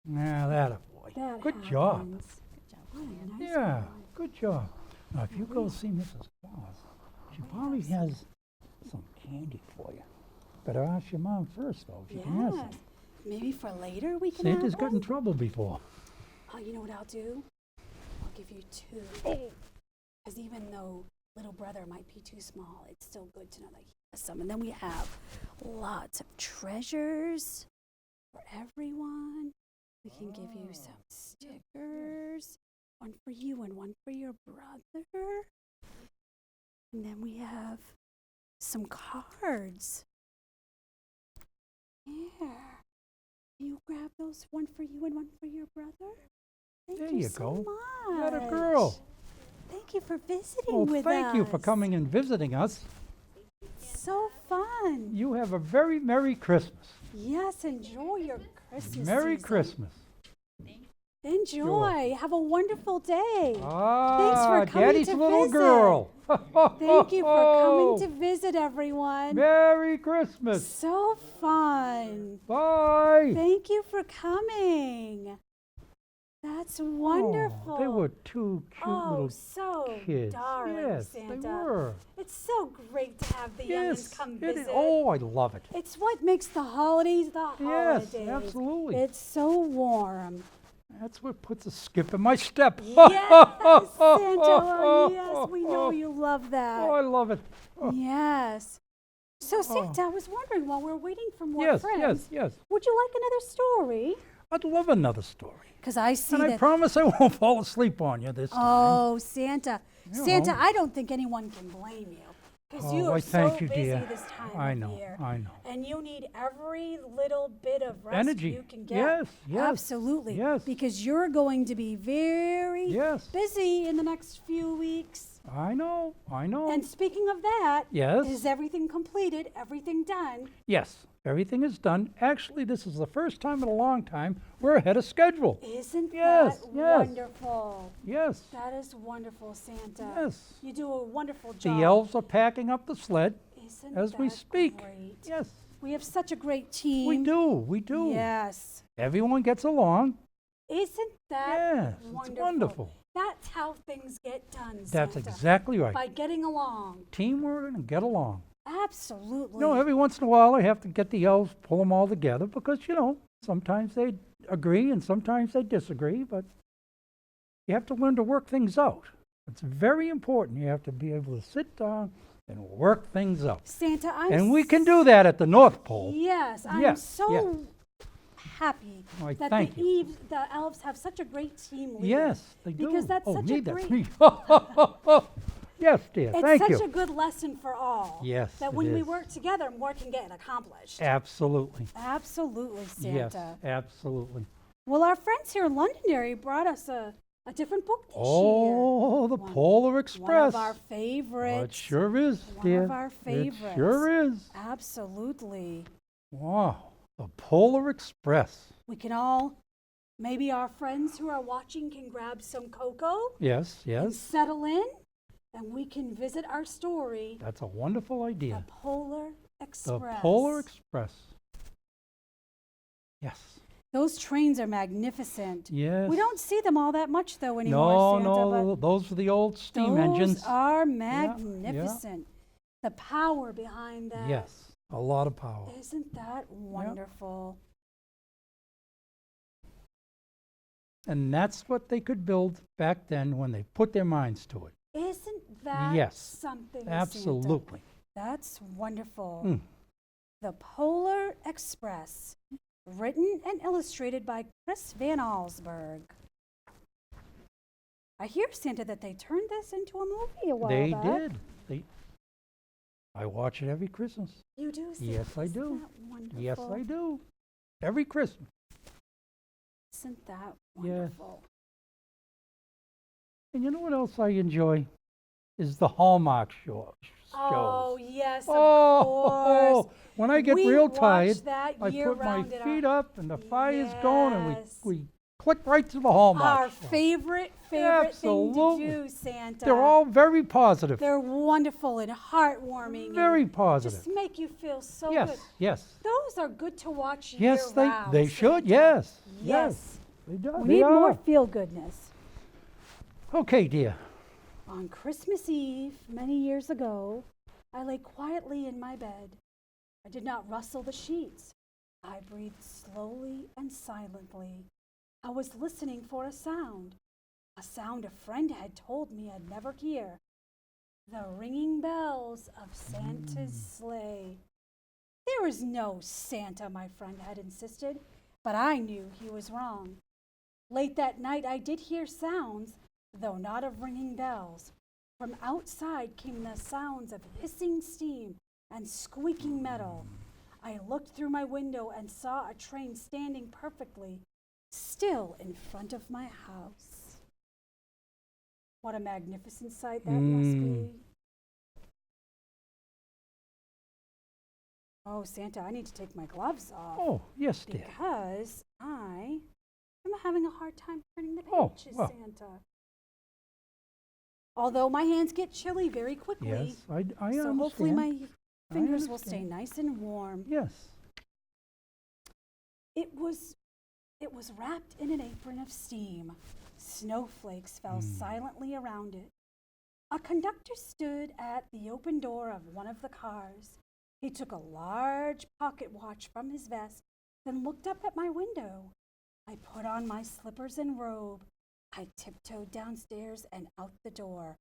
Yeah, that a boy. That Good job. happens. Good job. What a nice Yeah, boy. good job. Now, if you go see Mrs. Claus, she probably has some candy for you. Better ask your mom first, though, if you can ask Yeah. her. Maybe for later we can Santa's have got in one? trouble before. Oh, you know what I'll do? I'll give you two. Because even though little brother might be too small, it's still good to know that he has some. And then we have lots of treasures for everyone. We can give you some stickers. One for you and one for your brother. And then we have some cards. Here. Can you grab those? One for you and one for your brother? Thank There you you so go. much. Got a girl. Thank you for visiting Well, with thank you for us. coming and visiting us. So fun. You have a very Merry Christmas. Yes, enjoy your Christmas Merry season. Christmas. Enjoy. Have a wonderful day. Ah, coming Daddy's to little visit. girl. Thank you for coming to visit, everyone. Merry Christmas. So fun. Bye. Thank you for coming. That's wonderful. Oh, they were two cute Oh, little so kids. darling, Yes, Santa. they were. It's so great to have the Yes, youngins come it visit. is. Oh, I love it. It's what makes the holidays the holidays. Yes, absolutely. It's so warm. That's what puts a skip in my step. Yes, Santa. Oh, yes, we know you love that. Oh, I love it. Oh. Yes. So, Santa, I was wondering while we're waiting for more Yes, friends, yes, yes. would you like another story? I'd love another story. Because I see And I that. promise I won't fall asleep on you this time. Oh, Santa. You Santa, know. I don't think anyone can blame you. Because you Oh, are I so thank you, busy dear. this time I of know, year. I know. And you need every little bit of rest Energy. you can get. Yes, yes. Absolutely. Yes. Because you're going to be very Yes. busy in the next few weeks. I know, I know. And speaking of that, Yes. is everything completed? Everything done? Yes, everything is done. Actually, this is the first time in a long time we're ahead of schedule. Isn't Yes, that yes. wonderful? Yes, That is wonderful, Santa. yes. You do a wonderful job. The elves are packing up the sled Isn't as we that speak. Great? Yes, We have such a great team. we do, we do. Yes. Everyone gets along. Isn't that Yes, wonderful? it's wonderful. That's how things get done, That's Santa. exactly right. By getting along. Teamwork and get along. Absolutely. You know, every once in a while I have to get the elves, pull them all together because, you know, sometimes they agree and sometimes they disagree, but you have to learn to work things out. It's very important. You have to be able to sit down and work things out. Santa, I'm And we can do that at the North Pole. Yes, I'm Yes, so yes. happy Why, that thank you. the elves have such a great team leader. Yes, they do. Because that's oh, such me, a that's great. me. Yes, dear. It's Thank such you. a good lesson for all. Yes, That it when we is. work together, more can get accomplished. Absolutely. Absolutely, Yes, Santa. absolutely. Well, our friends here in Londonderry brought us a different book this Oh, the One- Polar year. One Express. of our Oh, it favorites. sure is, One dear. of our It favorites. sure is. Absolutely. Wow, the Polar Express. We can all, maybe our friends who are watching can grab some cocoa Yes, and yes. settle in, and we can visit our story, That's a wonderful the idea. Polar The Express. Polar Express. Yes, Those trains are magnificent. yes. We don't see them all that much though anymore, No, Santa, no, those are the old steam but engines. those are yeah. magnificent. The power behind that. Yes, a lot of power. Isn't that wonderful? And that's what they could build back then when they put their minds to it. Isn't that Yes, something, Santa? Absolutely. That's wonderful. Mm. The Polar Express, written and illustrated by Chris Van Allsburg. I hear, Santa, that they turned this into a movie a while They back. did. They I watch it every Christmas. You do, Santa? Yes, I Isn't do. that wonderful? Yes, I do. Every Christmas. Isn't that Yes. wonderful? And you know what else I enjoy? Is the Hallmark shows. Oh, yes, of Oh, course. when I get We real watch tired, that I year put my round at feet our, up and the fire's going and Yes. we click right to the Hallmark our show. favorite thing to Absolutely. do, Santa. They're all very positive. They're wonderful and heartwarming. Very and positive. just make you feel so Yes, good. yes. Those are good to watch Yes, year round, they should, Santa. yes. Yes. They do. We They need more are. feel goodness. Okay, dear. On Christmas Eve, many years ago, I lay quietly in my bed. I did not rustle the sheets. I breathed slowly and silently. I was listening for a sound a friend had told me I'd never hear. The ringing bells of Santa's sleigh. There is no Santa, my friend had insisted, but I knew he was wrong. Late that night I did hear sounds, though not of ringing bells. From outside came the sounds of hissing steam and squeaking metal. I looked through my window and saw a train standing perfectly still in front of my house. What a magnificent sight that must be. Oh, Santa, I need to take my gloves off Oh, yes, dear. because I am having a hard time turning the Oh, pages, well. Santa. Although my hands get chilly very quickly, Yes, I so understand. hopefully my I fingers will stay understand. nice and warm. Yes. It was wrapped in an apron of steam. Snowflakes fell silently around it. A conductor stood at the open door of one of the cars. He took a large pocket watch from his vest, then looked up at my window. I put on my slippers and robe. I tiptoed downstairs and out the door.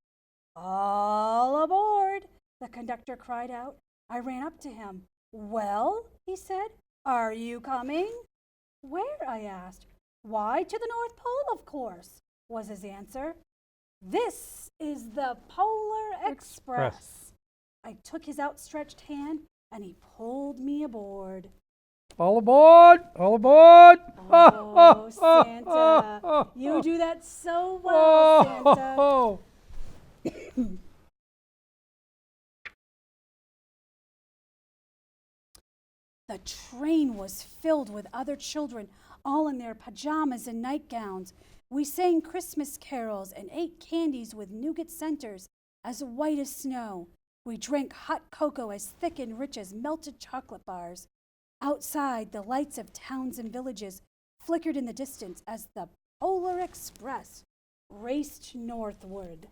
All aboard, the conductor cried out. I ran up to him. Well, he said, are you coming? Where? I asked. Why, to the North Pole, of course, was his answer. This is the Polar Express. I took his outstretched hand and he pulled me aboard. All aboard! All aboard! Oh, Santa, you do that so well, Santa. Oh. The train was filled with other children, all in their pajamas and nightgowns. We sang Christmas carols and ate candies with nougat centers as white as snow. We drank hot cocoa as thick and rich as melted chocolate bars. Outside, the lights of towns and villages flickered in the distance as the Polar Express raced northward.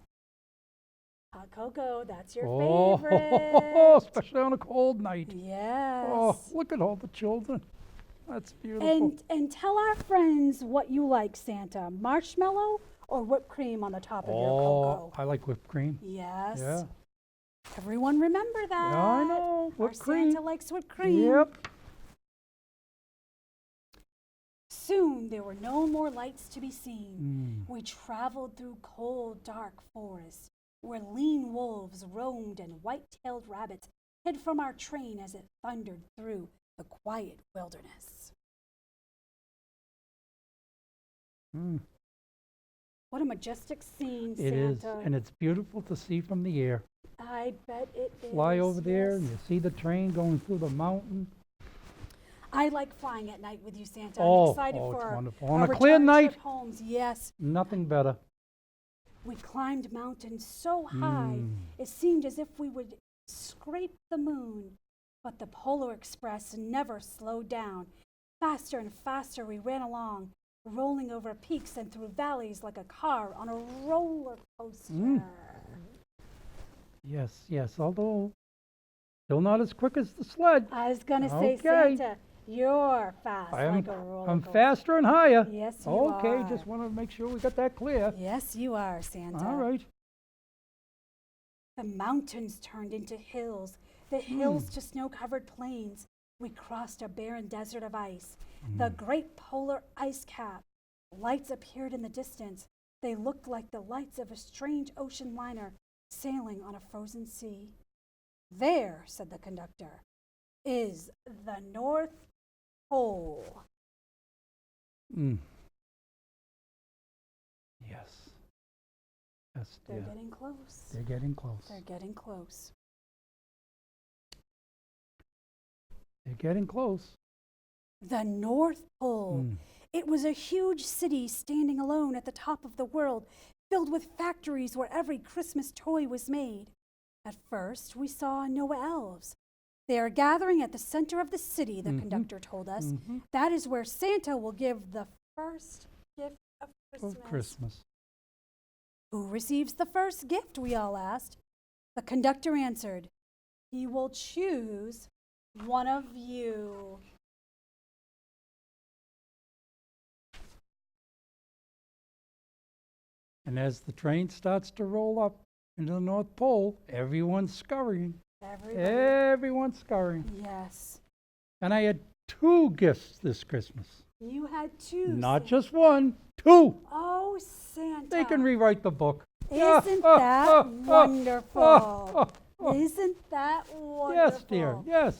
Hot cocoa, that's your favorite. Especially on a cold night. Yes. Oh, look at all the children. That's beautiful. And tell our friends what you like, Santa. Marshmallow or whipped cream on the top of your cocoa? I like whipped cream. Yes. Yeah. Everyone remember that. Yeah, I know. Our Whipped cream. Santa likes whipped cream. Yep. Soon there were no more lights to be seen. We traveled through cold, dark forests where lean wolves roamed and white-tailed rabbits hid from our train as it thundered through the quiet wilderness. What a majestic scene, It is, Santa. and it's beautiful to see from the air. I bet it is. Fly over there, and yes. you see the train going through the mountain. I like flying at night with you, Santa. Oh, I'm excited it's for wonderful. our On a clear return night. trip homes. Yes, Nothing better. we climbed mountains so high it seemed as if we would scrape the moon. But the Polar Express never slowed down. Faster and faster we ran along, rolling over peaks and through valleys like a car on a roller coaster. Yes, yes, although still not as quick as the sled. I was going to say, Okay. Santa, you're fast like a roller I'm coaster. faster and higher. Yes, you Okay, are. just want to make sure we got that clear. Yes, you are, Santa. All right. The mountains turned into hills, the hills to snow-covered plains. We crossed a barren desert of ice, the great polar ice cap. Lights appeared in the distance. They looked like the lights of a strange ocean liner sailing on a frozen sea. There, said the conductor, is the North Pole. Mm. Yes. Yes, They're dear. getting close. They're getting close. They're getting close. They're getting close. The North Pole. Mm. It was a huge city standing alone at the top of the world, filled with factories where every Christmas toy was made. At first, we saw no elves. They are gathering at the center of the city, the conductor told us. Mhm. That is where Santa will give the first gift of Christmas. Of Christmas. Who receives the first gift, we all asked. The conductor answered, he will choose one of you. And as the train starts to roll up into the North Pole, everyone's scurrying. Everybody. Everyone's scurrying. Yes. And I had 2 gifts this Christmas. You had 2. Not Santa. just 1, 2. Oh, Santa. They can rewrite the book. Isn't that wonderful? Isn't that wonderful? Yes, dear, yes.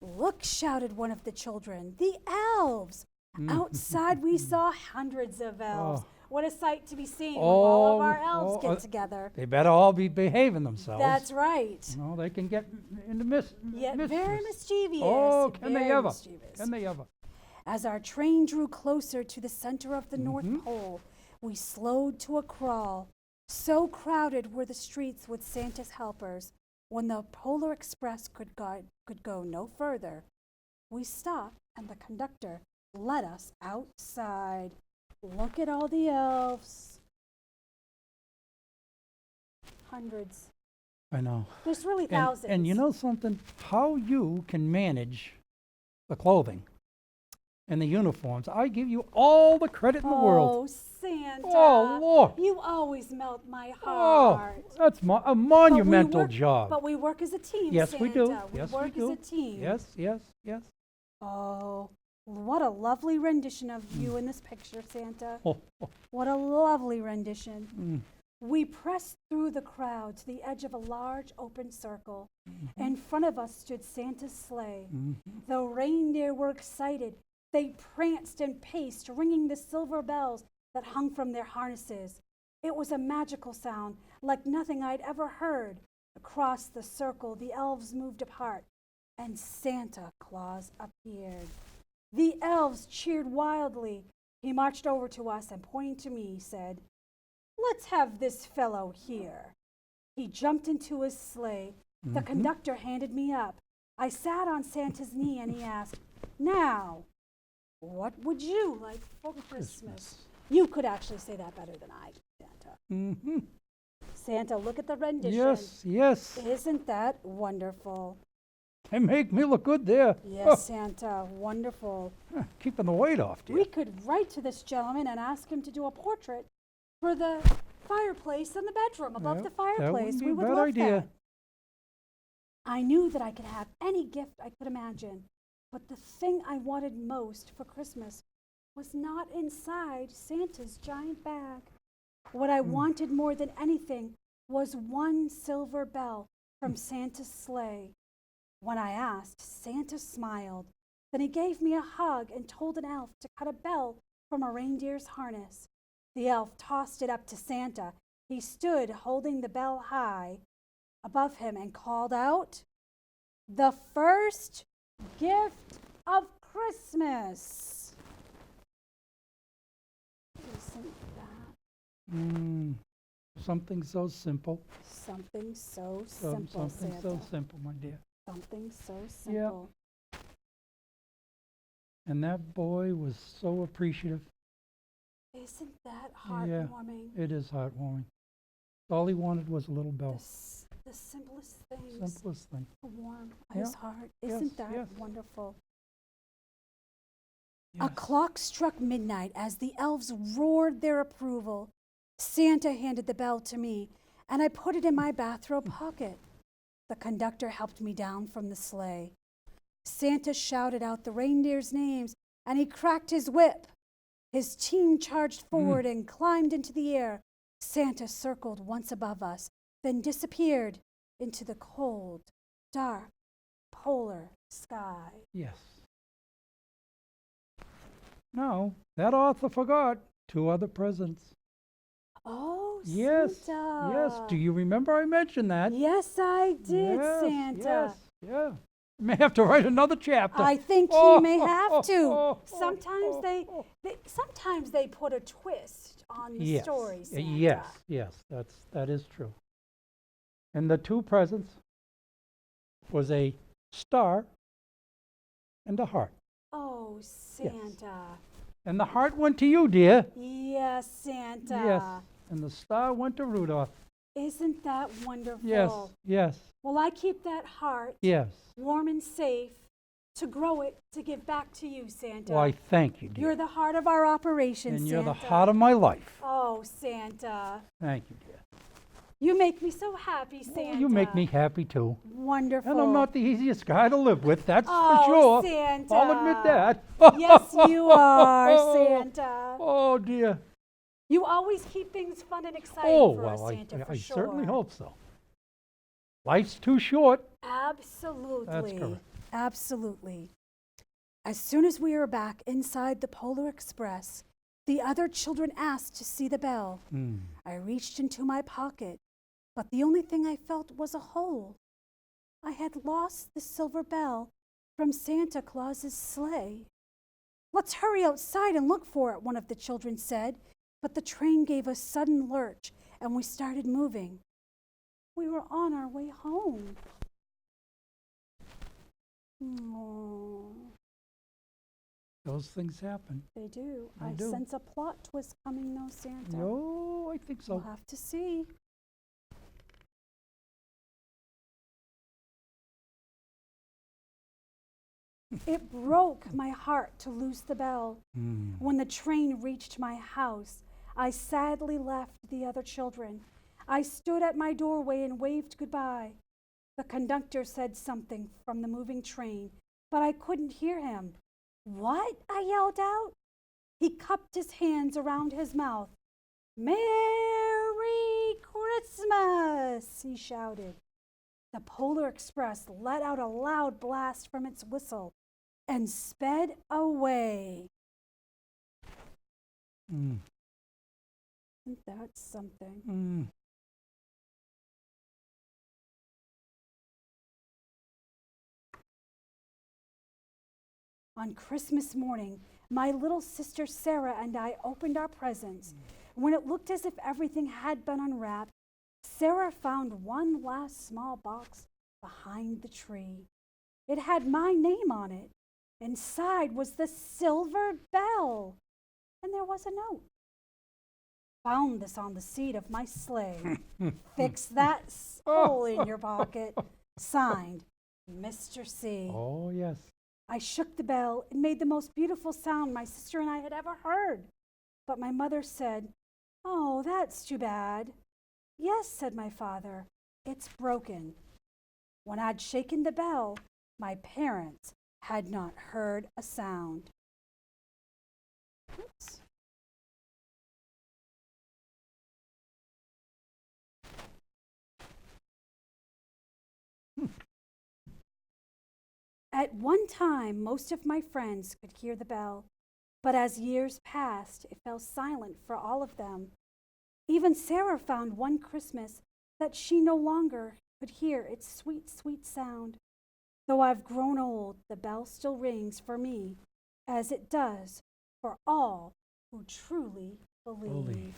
Look, shouted one of the children, the elves. Outside we saw hundreds of elves. Oh. What a sight to be seen when all of our Oh, elves oh, get together. They better all be behaving themselves. That's right. You know, they can get into Yet mischief. very mischievous. Oh, can they very ever? mischievous. Can they ever? As our train drew closer to the center of the North Mhm. Pole, we slowed to a crawl. So crowded were the streets with Santa's helpers. When the Polar Express could go no further, we stopped and the conductor led us outside. Look at all the elves. Hundreds. I know. There's really And, thousands. and you know something? How you can manage the clothing and the uniforms, I give you all the credit in the world. Oh, Santa. Oh, Lord. You always melt my Oh, heart. that's a But we monumental work- job. But we work as a team, Yes, Santa. we do. We Yes, work we do. as a team. Yes, yes, yes. Oh, what a lovely rendition of you in this picture, Santa. Oh, oh, What a lovely rendition. mm, We pressed through the crowd to the edge of a large open circle. In front of us stood Santa's sleigh. mhm. The reindeer were excited. They pranced and paced, ringing the silver bells that hung from their harnesses. It was a magical sound, like nothing I'd ever heard. Across the circle, the elves moved apart, and Santa Claus appeared. The elves cheered wildly. He marched over to us and, pointing to me, said, "Let's have this fellow here." He jumped into his sleigh. The conductor handed me up. I sat on Santa's knee and he asked, "Now, what would you like for Christmas?" You could actually say that better than I did, Santa. Mhm. Santa, look at the rendition. Yes, yes. Isn't that wonderful? They make me look good there. Yes, Santa, wonderful. Oh, keeping the weight off, dear. We could write to this gentleman and ask him to do a portrait for the fireplace in the bedroom above Yep, the fireplace. That We wouldn't be would a bad love idea. that. I knew that I could have any gift I could imagine, but the thing I wanted most for Christmas was not inside Santa's giant bag. What I wanted more than anything was one silver bell from Santa's sleigh. When I asked, Santa smiled. Then he gave me a hug and told an elf to cut a bell from a reindeer's harness. The elf tossed it up to Santa. He stood holding the bell high above him and called out, "The first gift of Christmas." Isn't that Something so simple. something so So- simple, something Santa? so simple, my dear. Something so simple. And that boy was so appreciative. Isn't that Yeah. heartwarming? It is heartwarming. All he wanted was a little bell. The simplest things Simplest thing. warm Yeah. his heart. Yes, Isn't that yes. wonderful? Yes. A clock struck midnight as the elves roared their approval. Santa handed the bell to me, and I put it in my bathrobe pocket. The conductor helped me down from the sleigh. Santa shouted out the reindeers' names, and he cracked his whip. His team charged forward and climbed into the air. Santa circled once above us, then disappeared. into the cold, dark, polar sky. Yes. Now, that author forgot 2 other presents. Oh, Yes, Santa. yes. Do you remember I mentioned that? Yes, I did, Yes, Santa. yes, yeah. You may have to write another chapter. I think Oh, he may have to. oh, Sometimes oh, they, oh. sometimes they put a twist on the Yes, story, Santa. yes, that is true. And the 2 presents was a star and a heart. Oh, Santa. And the heart went to you, dear. Yes, Santa. Yes. And the star went to Rudolph. Isn't that wonderful? Yes, Well, I keep that heart yes. warm and safe to grow it to give back to you, Santa. Why, thank you, dear. You're the heart of our operation, and Santa. you're the heart of my life. Oh, Santa. Thank you, dear. You make me so happy, Santa. Well, you make me happy, too. Wonderful. And I'm not the easiest guy to live with, that's Oh, for sure. Santa. I'll admit that. Yes, you are, Santa. Oh, dear. You always keep things fun and exciting Oh, for well, us, Santa, for I sure. certainly hope so. Life's too short. Absolutely. That's correct. Absolutely. As soon as we were back inside the Polar Express, the other children asked to see the bell. I reached into my pocket, but the only thing I felt was a hole. I had lost the silver bell from Santa Claus's sleigh. Let's hurry outside and look for it, one of the children said, but the train gave a sudden lurch and we started moving. We were on our way home. Oh, Those things happen. they do. They I do. sense a plot twist coming, though, Santa. No, I think so. We'll have to see. It broke my heart to lose the bell. When the train reached my house, I sadly left the other children. I stood at my doorway and waved goodbye. The conductor said something from the moving train, but I couldn't hear him. What? I yelled out. He cupped his hands around his mouth. Merry Christmas, he shouted. The Polar Express let out a loud blast from its whistle and sped away. Isn't that something? On Christmas morning, my little sister Sarah and I opened our presents. When it looked as if everything had been unwrapped, Sarah found one last small box behind the tree. It had my name on it. Inside was the silver bell, and there was a note. Found this on the seat of my sleigh. Fix that hole in your pocket. Signed, Mr. C. Oh, yes. I shook the bell. It made the most beautiful sound my sister and I had ever heard. But my mother said, "Oh, that's too bad." "Yes," said my father, "it's broken." When I'd shaken the bell, my parents had not heard a sound. Oops. At one time, most of my friends could hear the bell, but as years passed, it fell silent for all of them. Even Sarah found one Christmas that she no longer could hear its sweet, sweet sound. Though I've grown old, the bell still rings for me, as it does for all who truly believe.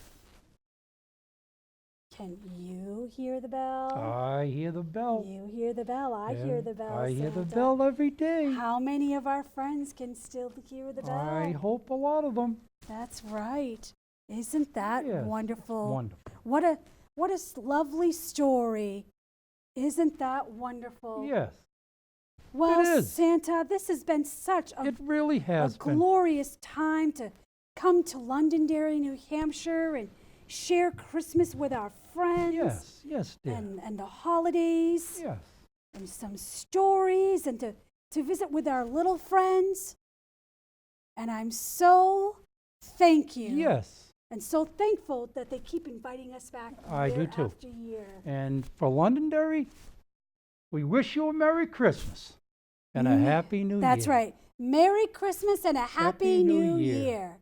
Can you hear the bell? I hear the bell. You hear the bell. I hear the bell. I hear the Santa. bell every day. How many of our friends can still hear the bell? I hope a lot of them. That's right. Isn't that Yes, wonderful? Wonderful. What a lovely story. Isn't that wonderful? Yes, Well, it is. Santa, this has been such a it really has been. glorious time to come to Londonderry, New Hampshire and share Christmas with our friends. Yes, dear. And the holidays. Yes. And some stories and to visit with our little friends. And I'm so thank you. Yes. And so thankful that they keep inviting us back I year do too. after year. And for Londonderry, we wish you a Merry Christmas and a Happy New Year. That's right. Merry Christmas and a Happy, Happy New New Year. Year.